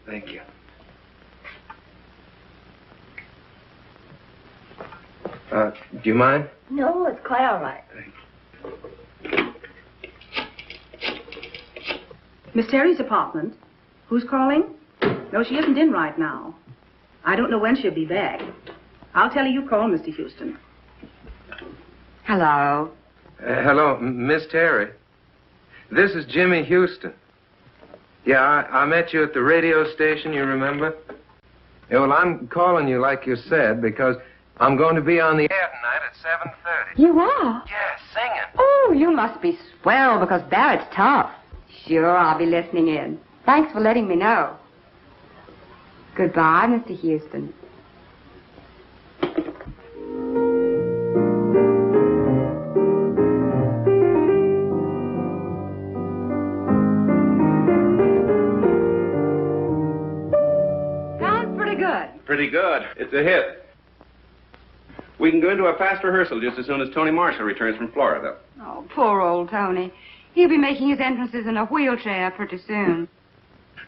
Speaker 7: Thank you. Do you mind?
Speaker 15: No, it's quite all right.
Speaker 17: Miss Terry's apartment. Who's calling? No, she isn't in right now. I don't know when she'll be back. I'll tell her you called, Mr. Houston.
Speaker 5: Hello.
Speaker 7: Hello, Miss Terry. This is Jimmy Houston. Yeah, I met you at the radio station, you remember? Yeah, well, I'm calling you like you said because I'm going to be on the air tonight at 7:30.
Speaker 6: You are?
Speaker 7: Yeah, singing.
Speaker 6: Oh, you must be swell because Barrett's tough. Sure, I'll be listening in. Thanks for letting me know. Goodbye, Mr. Houston.
Speaker 17: Sounds pretty good.
Speaker 18: Pretty good. It's a hit. We can go into a fast rehearsal just as soon as Tony Marshall returns from Florida.
Speaker 6: Oh, poor old Tony. He'll be making his entrances in a wheelchair pretty soon.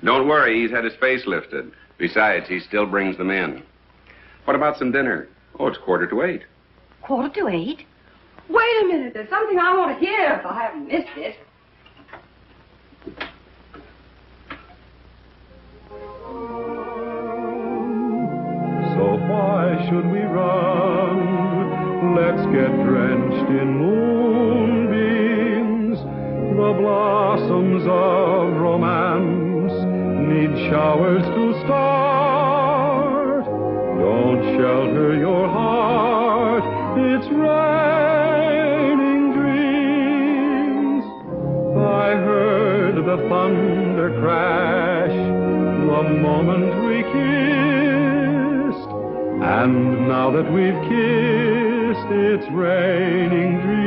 Speaker 18: Don't worry, he's had his face lifted. Besides, he still brings them in. What about some dinner? Oh, it's 7:45.
Speaker 6: 7:45? Wait a minute. There's something I want to hear if I haven't missed it.
Speaker 11: So why should we run? Let's get drenched in moonbeams. The blossoms of romance need showers to start. Don't shelter your heart. It's raining dreams. I heard the thunder crash the moment we kissed. And now that we've kissed, it's raining dreams.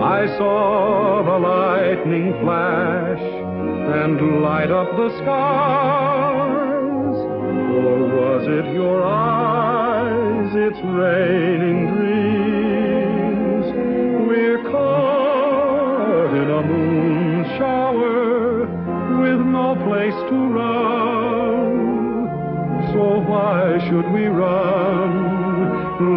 Speaker 11: I saw the lightning flash and light up the skies. Or was it your eyes? It's raining dreams. We're caught in a moon shower with no place to run. So why should we run?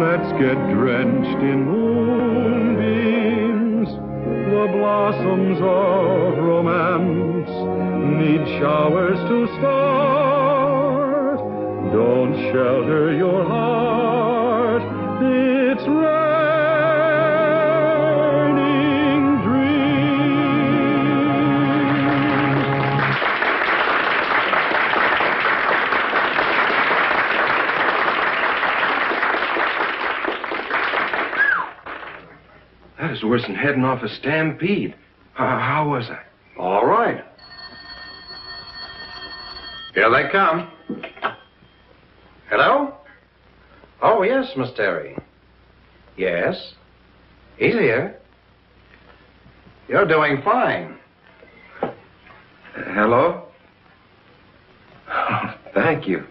Speaker 11: Let's get drenched in moonbeams. The blossoms of romance need showers to start. Don't shelter your heart. It's raining dreams.
Speaker 7: That is worse than heading off a stampede. How was I?
Speaker 2: All right. Here they come. Hello?
Speaker 14: Oh, yes, Miss Terry. Yes. He's here. You're doing fine.
Speaker 7: Hello? Oh, thank you.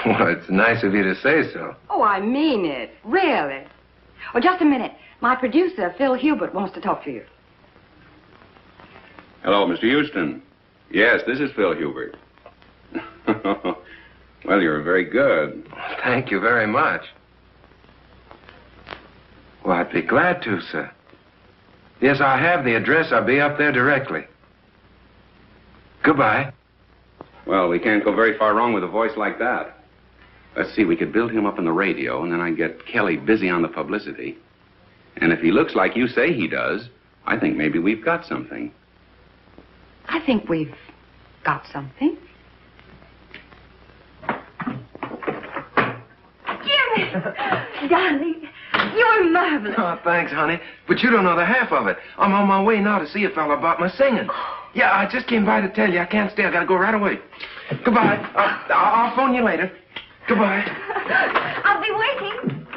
Speaker 7: Well, it's nice of you to say so.
Speaker 6: Oh, I mean it. Really. Oh, just a minute. My producer, Phil Hubert, wants to talk to you.
Speaker 18: Hello, Mr. Houston. Yes, this is Phil Hubert. Well, you're very good.
Speaker 7: Thank you very much. Well, I'd be glad to, sir. Yes, I have the address. I'll be up there directly. Goodbye.
Speaker 18: Well, we can't go very far wrong with a voice like that. Let's see, we could build him up on the radio, and then I'd get Kelly busy on the publicity. And if he looks like you say he does, I think maybe we've got something.
Speaker 6: I think we've got something.
Speaker 8: Jimmy! Darling, you're marvelous.
Speaker 7: Oh, thanks, honey. But you don't know the half of it. I'm on my way now to see a fella about my singing. Yeah, I just came by to tell you I can't stay. I gotta go right away. Goodbye. I'll phone you later. Goodbye.
Speaker 8: I'll be waiting.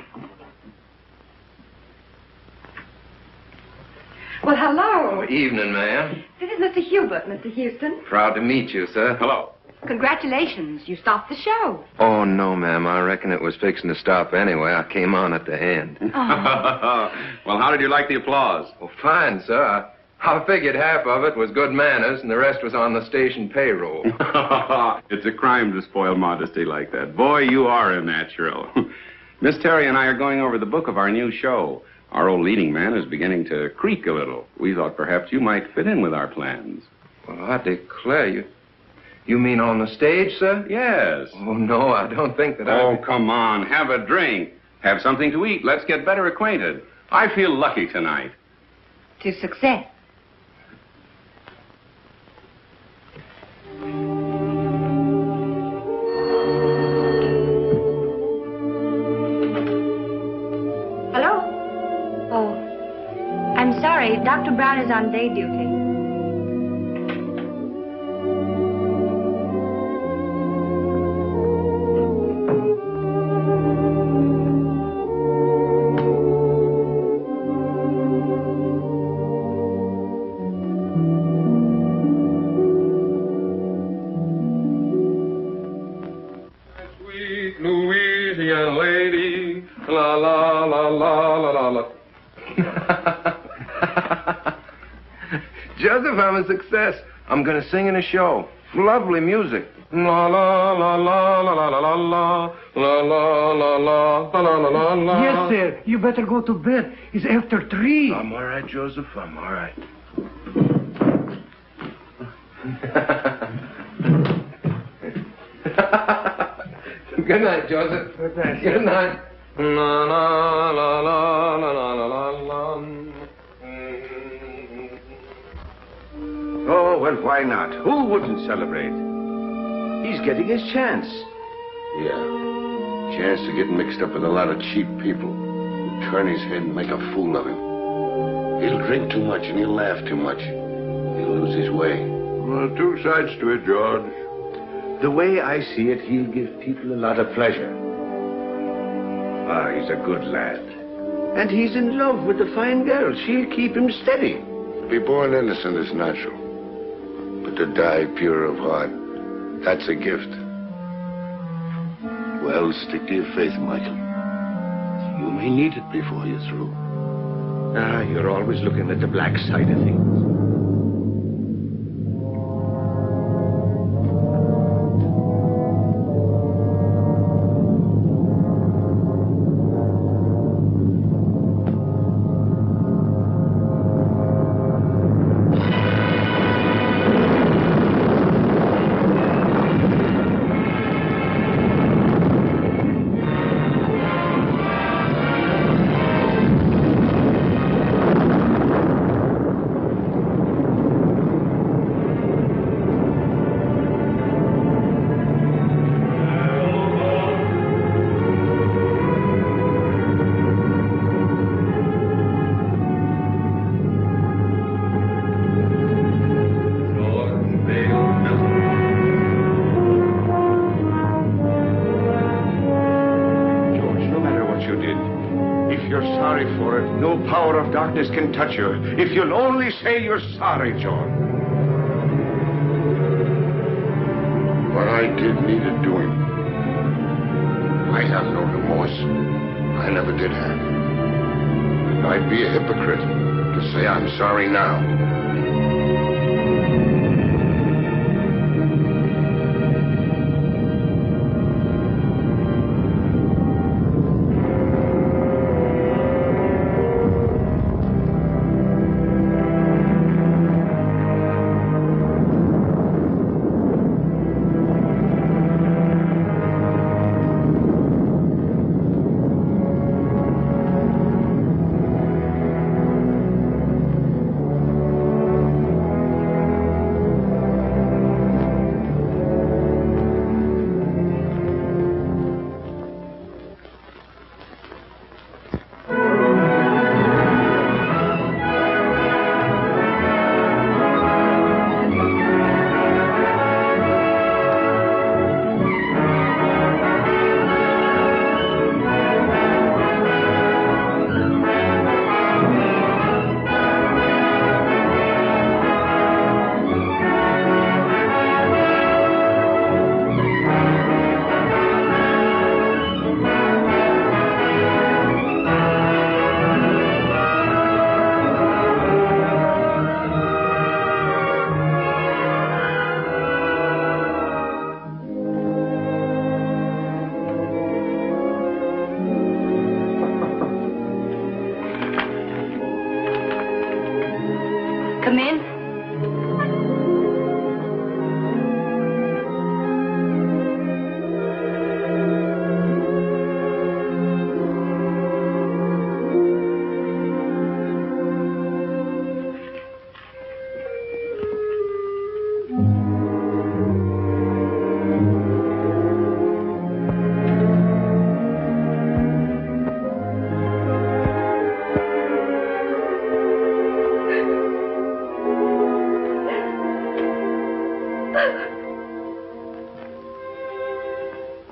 Speaker 6: Well, hello.
Speaker 7: Oh, evening, ma'am.
Speaker 6: This is Mr. Hubert, Mr. Houston.
Speaker 7: Proud to meet you, sir.
Speaker 18: Hello.
Speaker 6: Congratulations. You stopped the show.
Speaker 7: Oh, no, ma'am. I reckon it was fixing to stop anyway. I came on at the end.
Speaker 18: Well, how did you like the applause?
Speaker 7: Oh, fine, sir. I figured half of it was good manners and the rest was on the station payroll.
Speaker 18: It's a crime to spoil modesty like that. Boy, you are a natural. Miss Terry and I are going over the book of our new show. Our old leading man is beginning to creak a little. We thought perhaps you might fit in with our plans.
Speaker 7: Well, I declare you. You mean on the stage, sir?
Speaker 18: Yes.
Speaker 7: Oh, no, I don't think that
Speaker 18: Oh, come on. Have a drink. Have something to eat. Let's get better acquainted. I feel lucky tonight.
Speaker 6: To success.
Speaker 8: Hello? Oh, I'm sorry. Dr. Brown is on day duty.
Speaker 9: Louisiana lady, la la la la la la la.
Speaker 7: Joseph, I'm a success. I'm going to sing in a show. Lovely music. La la la la la la la la la la la la la la la la.
Speaker 4: Yes, sir. You better go to bed. It's after 3.
Speaker 7: I'm all right, Joseph. I'm all right. Good night, Joseph.
Speaker 4: Good night.
Speaker 7: Good night. La la la la la la la la.
Speaker 3: Oh, well, why not? Who wouldn't celebrate? He's getting his chance.
Speaker 1: Yeah. Chance to get mixed up with a lot of cheap people. Turn his head and make a fool of him. He'll drink too much and he'll laugh too much. He'll lose his way.
Speaker 2: Well, two sides to it, George.
Speaker 3: The way I see it, he'll give people a lot of pleasure. Ah, he's a good lad. And he's in love with a fine girl. She'll keep him steady.
Speaker 1: To be born innocent is natural. But to die pure of heart, that's a gift. Well, stick to your faith, Michael. You may need it before you're through.
Speaker 3: Ah, you're always looking at the black side of things. you're sorry for it, no power of darkness can touch you. If you'll only say you're sorry, John.
Speaker 1: What I did needed doing. I have no remorse. I never did have. And I'd be a hypocrite to say I'm sorry now.
Speaker 8: Come in.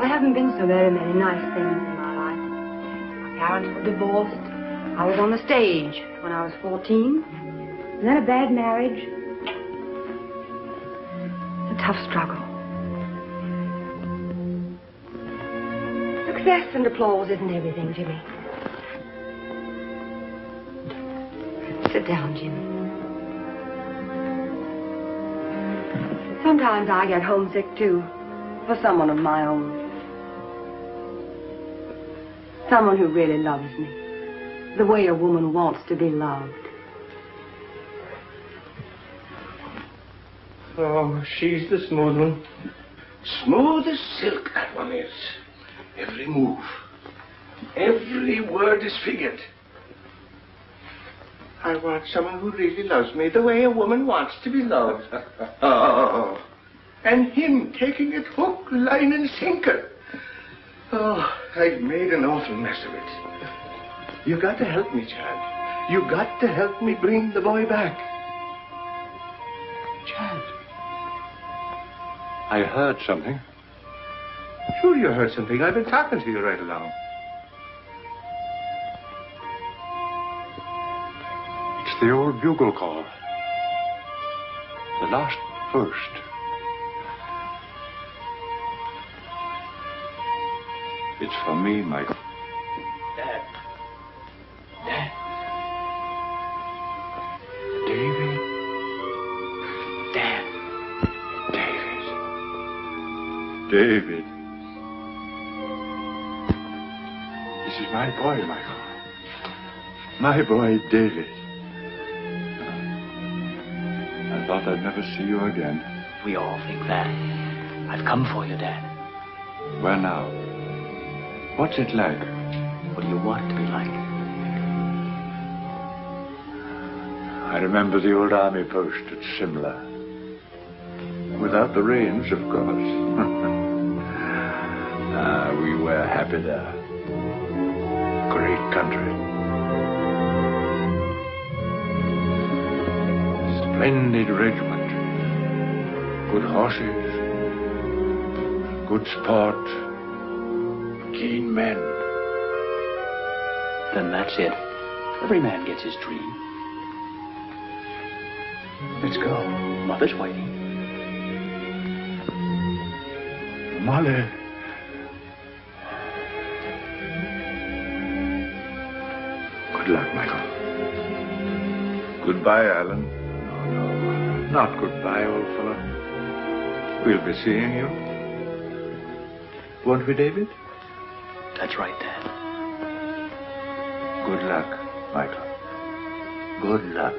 Speaker 15: I haven't been so very many nice things in my life. My parents were divorced. I was on the stage when I was 14. And then a bad marriage. It's a tough struggle. Success and applause isn't everything, Jimmy. Sit down, Jimmy. Sometimes I get homesick, too, for someone of my own. Someone who really loves me, the way a woman wants to be loved.
Speaker 3: Oh, she's the smooth one. Smooth as silk, that one is. Every move, every word is figured. I want someone who really loves me the way a woman wants to be loved. Oh, and him taking it hook, line, and sinker. Oh, I've made an awful mess of it. You got to help me, Chad. You got to help me bring the boy back. Chad.
Speaker 2: I heard something.
Speaker 3: Sure you heard something. I've been talking to you right along.
Speaker 2: It's the old bugle call. The last burst. It's for me, Michael.
Speaker 3: Dad. Dad.
Speaker 2: David.
Speaker 3: Dad.
Speaker 2: David. This is my boy, Michael. My boy, David. I thought I'd never see you again.
Speaker 19: We all think that. I've come for you, Dad.
Speaker 2: Where now? What's it like?
Speaker 19: What do you want it to be like?
Speaker 2: I remember the old army post at Simla. Without the rains, of course. We were happy there. Great country. Splendid regiment. Good horses. Good sport. Keen men.
Speaker 19: then that's it. Every man gets his dream. Let's go. Mother's waiting.
Speaker 2: Mother.
Speaker 1: Good luck, Michael. Goodbye, Alan.
Speaker 2: No, not goodbye, old fellow. We'll be seeing you. Won't we, David?
Speaker 19: That's right, Dad.
Speaker 1: Good luck, Michael. Good luck.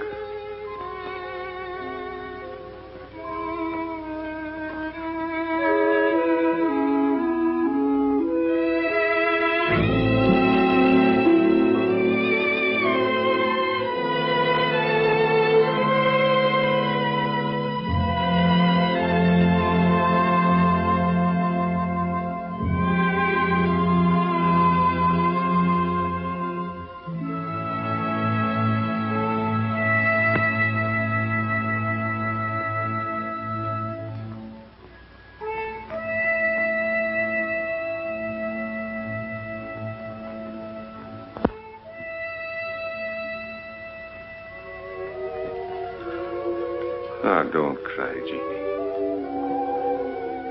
Speaker 1: Ah, don't cry, Jeannie.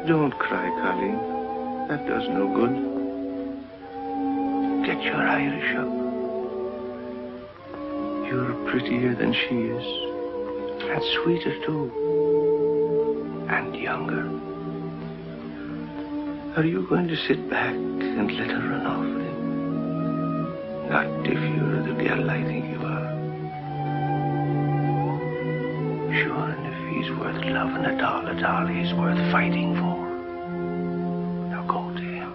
Speaker 1: Don't cry, Colleen. That does no good. Get your Irish up. You're prettier than she is. And sweeter, too. And younger. Are you going to sit back and let her run off with him? Not if you're the girl I think you are. Sure, and if he's worth loving at all, he's worth fighting for. Now go to him.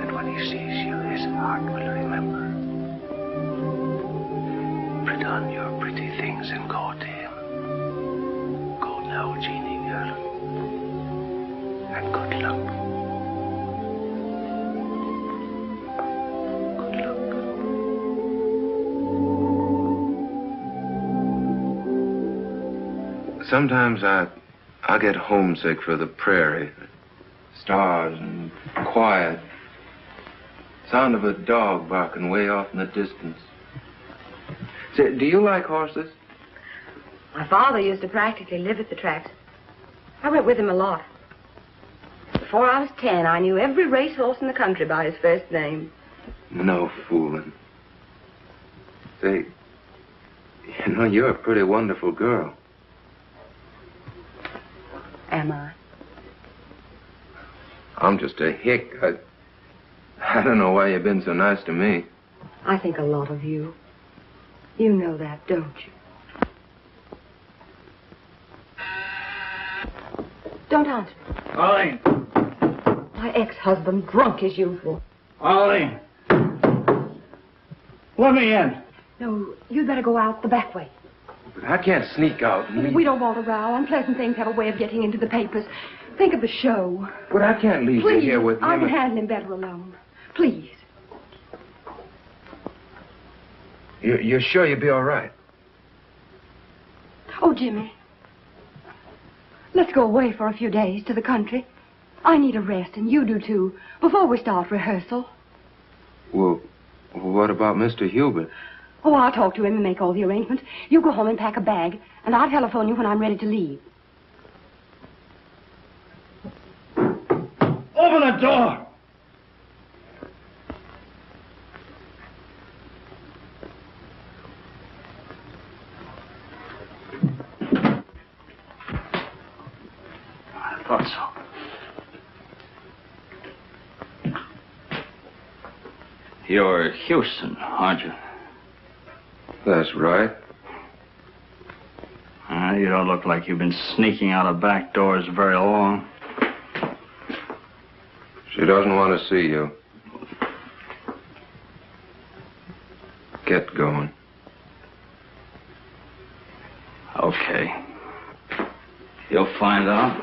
Speaker 1: And when he sees you, his heart will remember. Put on your pretty things and go to him. Go now, Jeannie girl. And good luck.
Speaker 7: Sometimes I get homesick for the prairie. Stars and quiet. Sound of a dog barking way off in the distance. Say, do you like horses?
Speaker 15: My father used to practically live at the tracks. I went with him a lot. Before I was 10, I knew every racehorse in the country by his first name.
Speaker 7: No fooling. Say, you know, you're a pretty wonderful girl.
Speaker 15: Am I?
Speaker 7: I'm just a hick. I don't know why you've been so nice to me.
Speaker 15: I think a lot of you. You know that, don't you? Don't answer.
Speaker 2: Ollie.
Speaker 15: My ex-husband, drunk as usual.
Speaker 2: Ollie. Let me in.
Speaker 15: No, you'd better go out the back way.
Speaker 7: But I can't sneak out.
Speaker 15: We don't want a row. Unpleasant things have a way of getting into the papers. Think of the show.
Speaker 7: But I can't leave you here with him.
Speaker 15: I can handle him better alone. Please.
Speaker 7: You're sure you'll be all right?
Speaker 15: Oh, Jimmy. Let's go away for a few days to the country. I need a rest, and you do too, before we start rehearsal.
Speaker 7: Well, what about Mr. Hubert?
Speaker 15: Oh, I'll talk to him and make all the arrangements. You go home and pack a bag, and I'll telephone you when I'm ready to leave.
Speaker 2: Open the door! I thought so. You're Houston, aren't you?
Speaker 7: That's right.
Speaker 2: You don't look like you've been sneaking out of back doors very long.
Speaker 7: She doesn't want to see you. Get going.
Speaker 2: Okay. You'll find out.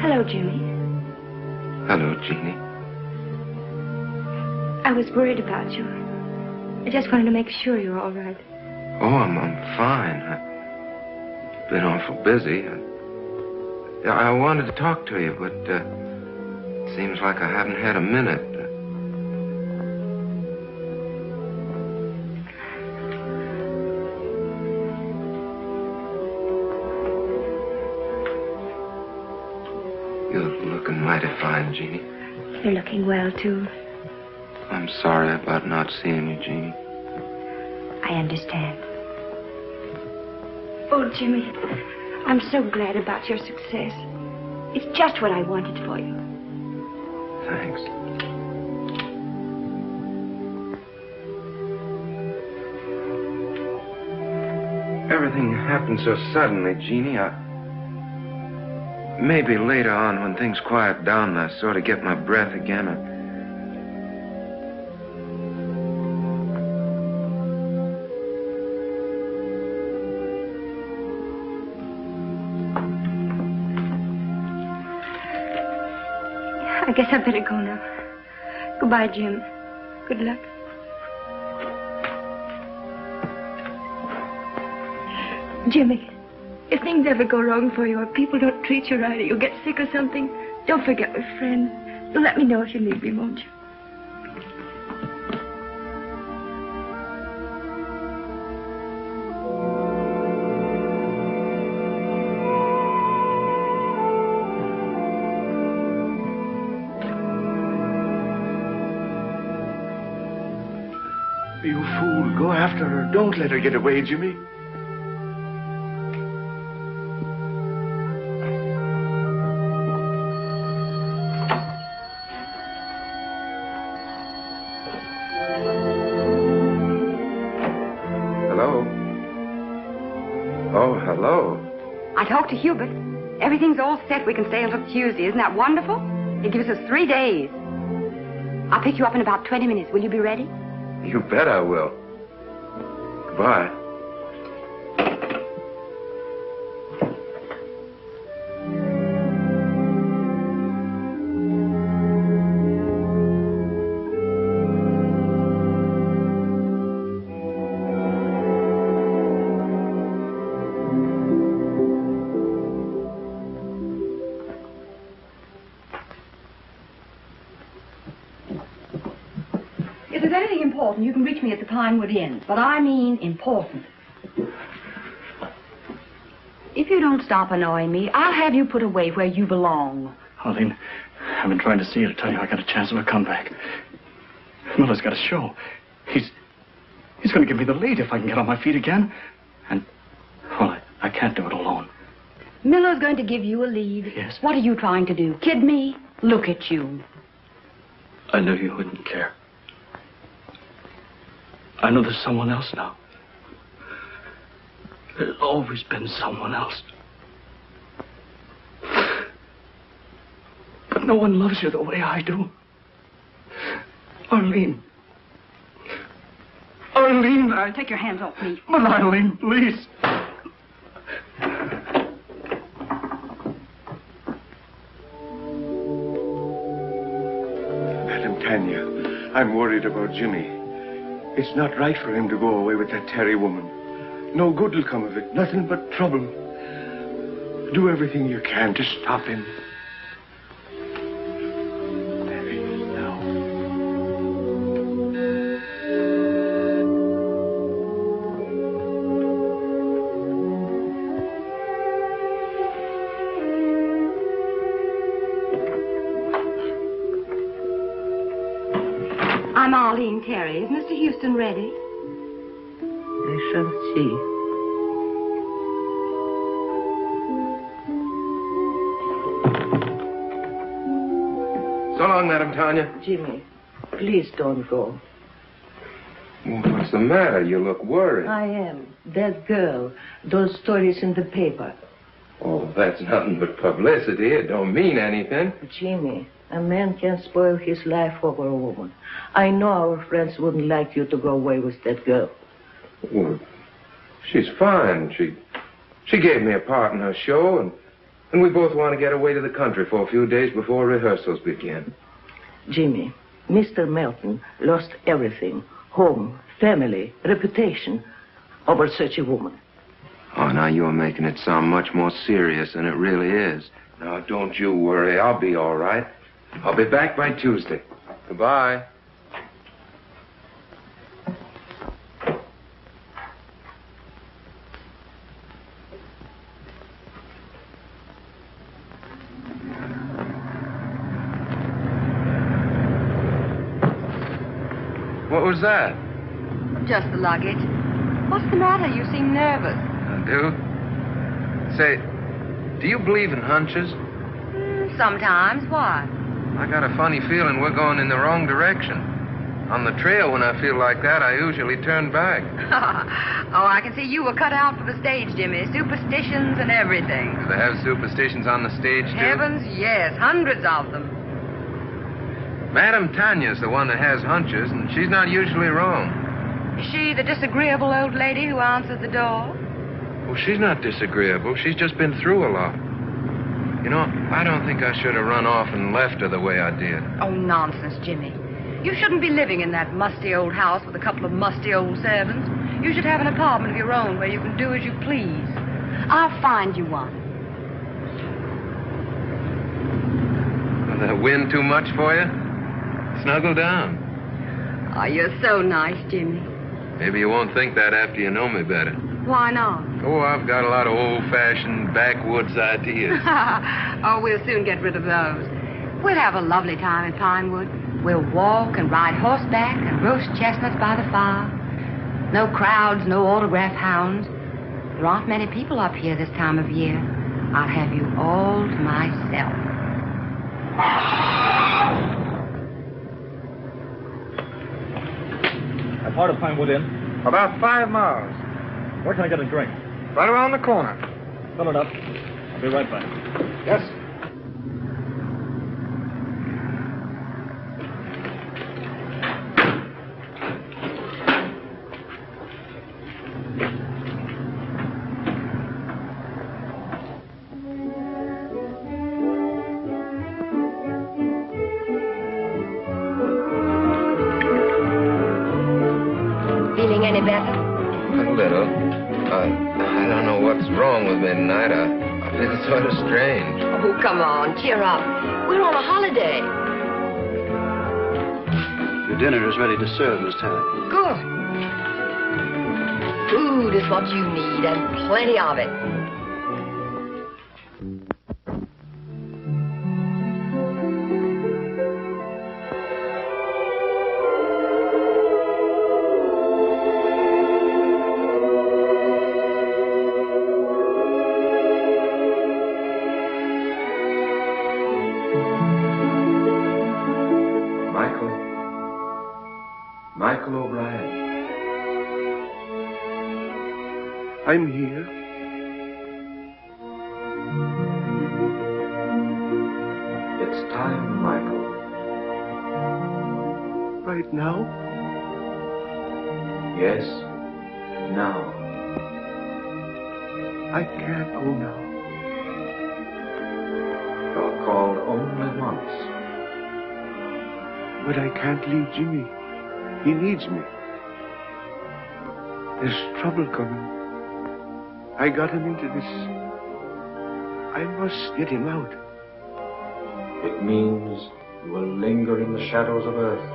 Speaker 15: Hello, Jimmy.
Speaker 7: Hello, Jeannie.
Speaker 8: I was worried about you. I just wanted to make sure you're all right.
Speaker 7: Oh, I'm fine. I've been awful busy. I wanted to talk to you, but it seems like I haven't had a minute. You're looking mighty fine, Jeannie.
Speaker 8: You're looking well, too.
Speaker 7: I'm sorry about not seeing you, Jeannie.
Speaker 8: I understand. Oh, Jimmy, I'm so glad about your success. It's just what I wanted for you.
Speaker 7: Thanks. Everything happened so suddenly, Jeannie. Maybe later on, when things quiet down, I sort of get my breath again.
Speaker 8: I guess I better go now. Goodbye, Jim. Good luck. Jimmy, if things ever go wrong for you, or people don't treat you right, or you get sick or something, don't forget we're friends. You'll let me know if you need me, won't you?
Speaker 2: You fool. Go after her. Don't let her get away, Jimmy.
Speaker 7: Hello? Oh, hello.
Speaker 15: I talked to Hubert. Everything's all set. We can stay until Tuesday. Isn't that wonderful? It gives us 3 days. I'll pick you up in about 20 minutes. Will you be ready?
Speaker 7: You bet I will. Goodbye.
Speaker 15: If there's anything important, you can reach me at the Pinewood Inn. But I mean important. If you don't stop annoying me, I'll have you put away where you belong.
Speaker 4: Arlene, I've been trying to see you to tell you I got a chance of a comeback. Miller's got a show. He's going to give me the lead if I can get on my feet again. And, well, I can't do it alone.
Speaker 15: Miller's going to give you a lead.
Speaker 4: Yes.
Speaker 15: What are you trying to do? Kid me? Look at you.
Speaker 4: I knew you wouldn't care. I know there's someone else now. There's always been someone else. But no one loves you the way I do. Arlene. Arlene,
Speaker 15: Take your hands off me.
Speaker 4: But Arlene, please.
Speaker 3: Madam Tanya, I'm worried about Jimmy. It's not right for him to go away with that Terry woman. No good will come of it. Nothing but trouble. Do everything you can to stop him.
Speaker 15: I'm Arlene Carey. Is Mr. Houston ready?
Speaker 5: I shall see.
Speaker 7: So long, Madam Tanya.
Speaker 5: Jimmy, please don't go.
Speaker 7: Well, what's the matter? You look worried.
Speaker 5: I am. That girl, those stories in the paper.
Speaker 7: Oh, that's nothing but publicity. It don't mean anything.
Speaker 5: Jimmy, a man can't spoil his life over a woman. I know our friends wouldn't like you to go away with that girl.
Speaker 7: Well, she's fine. She gave me a part in her show, and we both want to get away to the country for a few days before rehearsals begin.
Speaker 5: Jimmy, Mr. Melton lost everything. home, family, reputation over such a woman.
Speaker 7: Oh, now you're making it sound much more serious than it really is. Now, don't you worry. I'll be all right. I'll be back by Tuesday. Goodbye. What was that?
Speaker 6: Just the luggage. What's the matter? You seem nervous.
Speaker 7: I do? Say, do you believe in hunches?
Speaker 6: Sometimes. Why?
Speaker 7: I got a funny feeling we're going in the wrong direction. On the trail, when I feel like that, I usually turn back.
Speaker 6: Oh, I can see you were cut out for the stage, Jimmy. Superstitions and everything.
Speaker 7: Do they have superstitions on the stage, too?
Speaker 6: Heavens, yes. Hundreds of them.
Speaker 7: Madame Tanya's the one that has hunches, and she's not usually wrong.
Speaker 6: Is she the disagreeable old lady who answers the door?
Speaker 7: Well, she's not disagreeable. She's just been through a lot. You know, I don't think I should have run off and left her the way I did.
Speaker 6: Oh, nonsense, Jimmy. You shouldn't be living in that musty old house with a couple of musty old servants. You should have an apartment of your own where you can do as you please. I'll find you one.
Speaker 7: Will the wind too much for you? Snuggle down.
Speaker 6: Oh, you're so nice, Jimmy.
Speaker 7: Maybe you won't think that after you know me better.
Speaker 6: Why not?
Speaker 7: Oh, I've got a lot of old-fashioned backwoods ideas.
Speaker 6: Oh, we'll soon get rid of those. We'll have a lovely time in Pinewood. We'll walk and ride horseback and roast chestnuts by the fire. No crowds, no autograph hounds. There aren't many people up here this time of year. I'll have you all to myself.
Speaker 20: How far to Pinewood Inn?
Speaker 21: About 5 miles.
Speaker 20: Where can I get a drink?
Speaker 21: Right around the corner.
Speaker 20: Fill it up. I'll be right back.
Speaker 21: Yes.
Speaker 6: Feeling any better?
Speaker 7: A little. I don't know what's wrong with me tonight. I feel sort of strange.
Speaker 6: Oh, come on, cheer up. We're on a holiday.
Speaker 22: Your dinner is ready to serve, Miss Tanner.
Speaker 6: Good. Food is what you need, and plenty of it.
Speaker 7: Michael O'Brien.
Speaker 23: I'm here.
Speaker 7: It's time, Michael.
Speaker 23: Right now?
Speaker 7: Yes, now.
Speaker 23: I can't go now.
Speaker 7: You're called only once.
Speaker 23: But I can't leave Jimmy. He needs me. There's trouble coming. I got him into this. I must get him out.
Speaker 12: It means you will linger in the shadows of Earth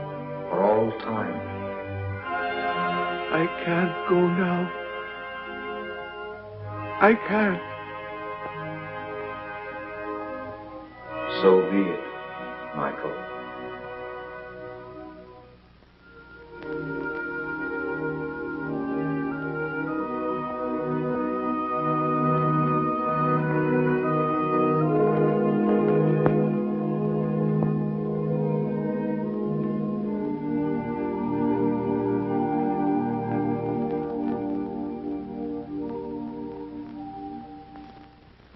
Speaker 12: for all time.
Speaker 23: I can't go now. I can't.
Speaker 12: So be it, Michael.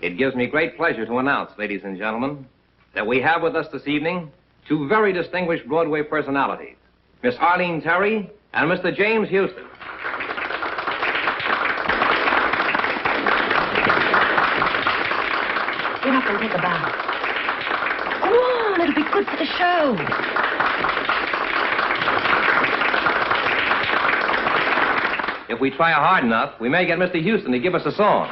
Speaker 14: It gives me great pleasure to announce, ladies and gentlemen, that we have with us this evening two very distinguished Broadway personalities, Miss Arlene Terry and Mr. James Houston.
Speaker 6: Get up and take a bow. Go on, it'll be good for the show.
Speaker 14: If we try hard enough, we may get Mr. Houston to give us a song.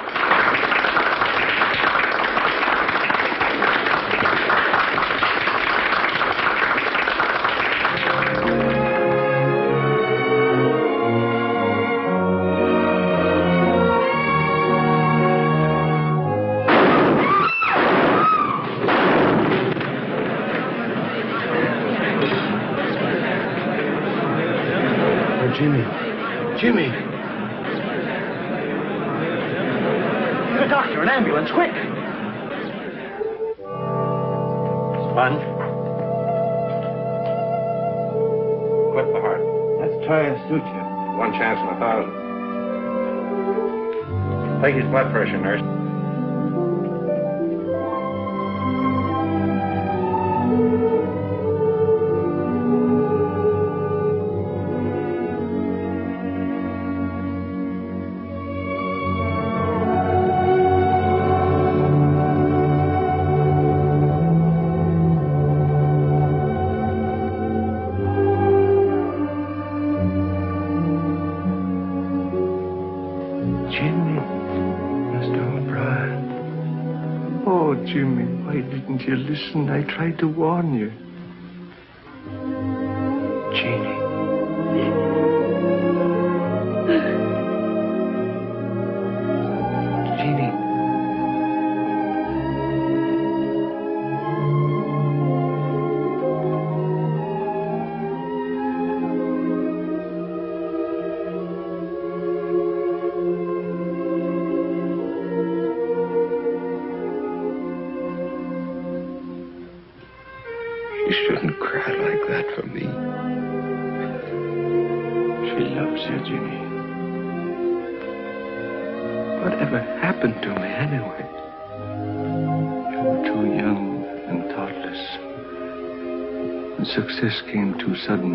Speaker 20: Jimmy! Get a doctor, an ambulance, quick! Sponge?
Speaker 3: Clip the heart.
Speaker 20: Let's try a suture.
Speaker 3: One chance in 1,000. Take his blood pressure, nurse.
Speaker 23: Jimmy, why didn't you listen? I tried to warn you. Jeannie. Jeannie. You shouldn't cry like that for me. She loves you, Jimmy. Whatever happened to me anyway? You were too young and thoughtless. And success came too sudden.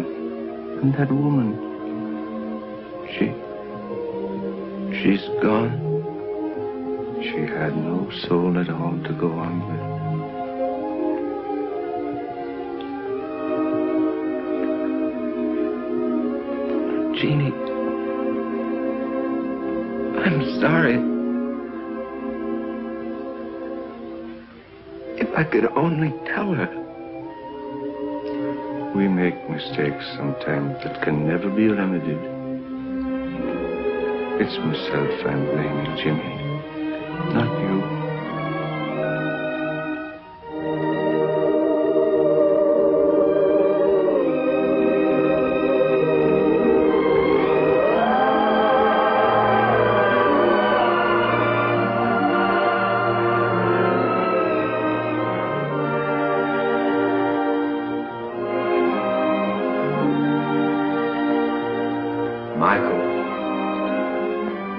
Speaker 23: And that woman, she's gone. She had no soul at all to go on with. Jeannie, I'm sorry. If I could only tell her. We make mistakes sometimes that can never be remedied. It's myself I'm blaming, Jimmy, not you.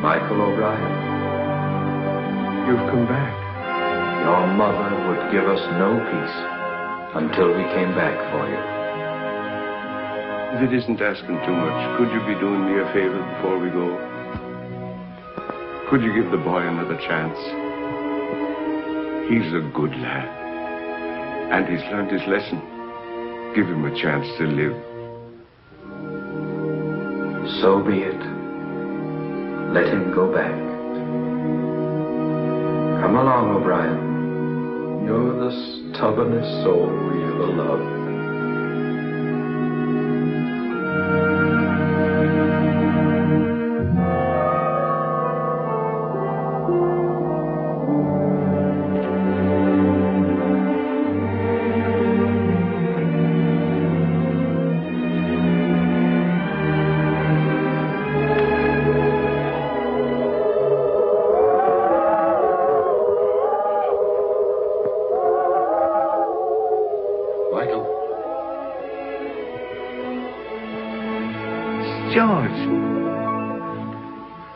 Speaker 12: Michael O'Brien.
Speaker 23: You've come back.
Speaker 12: Your mother would give us no peace until we came back for you.
Speaker 23: If it isn't asking too much, could you be doing me a favor before we go? Could you give the boy another chance? He's a good lad. And he's learned his lesson. Give him a chance to live.
Speaker 12: So be it. Let him go back. Come along, O'Brien. You're the stubbornest soul we ever loved.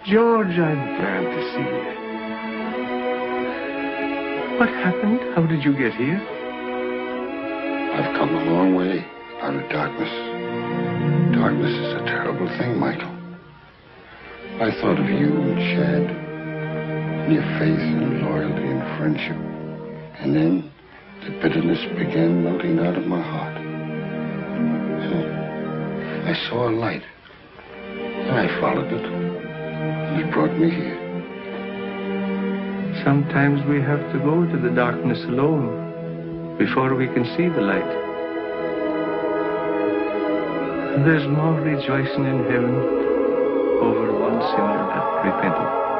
Speaker 23: George, I'm glad to see you. What happened? How did you get here?
Speaker 1: I've come a long way out of darkness. Darkness is a terrible thing, Michael. I thought of you and Chad, and your faith and loyalty and friendship. And then the bitterness began melting out of my heart. And I saw a light. I followed it. It brought me here.
Speaker 23: Sometimes we have to go to the darkness alone before we can see the light. There's more rejoicing in heaven over one sinner that repented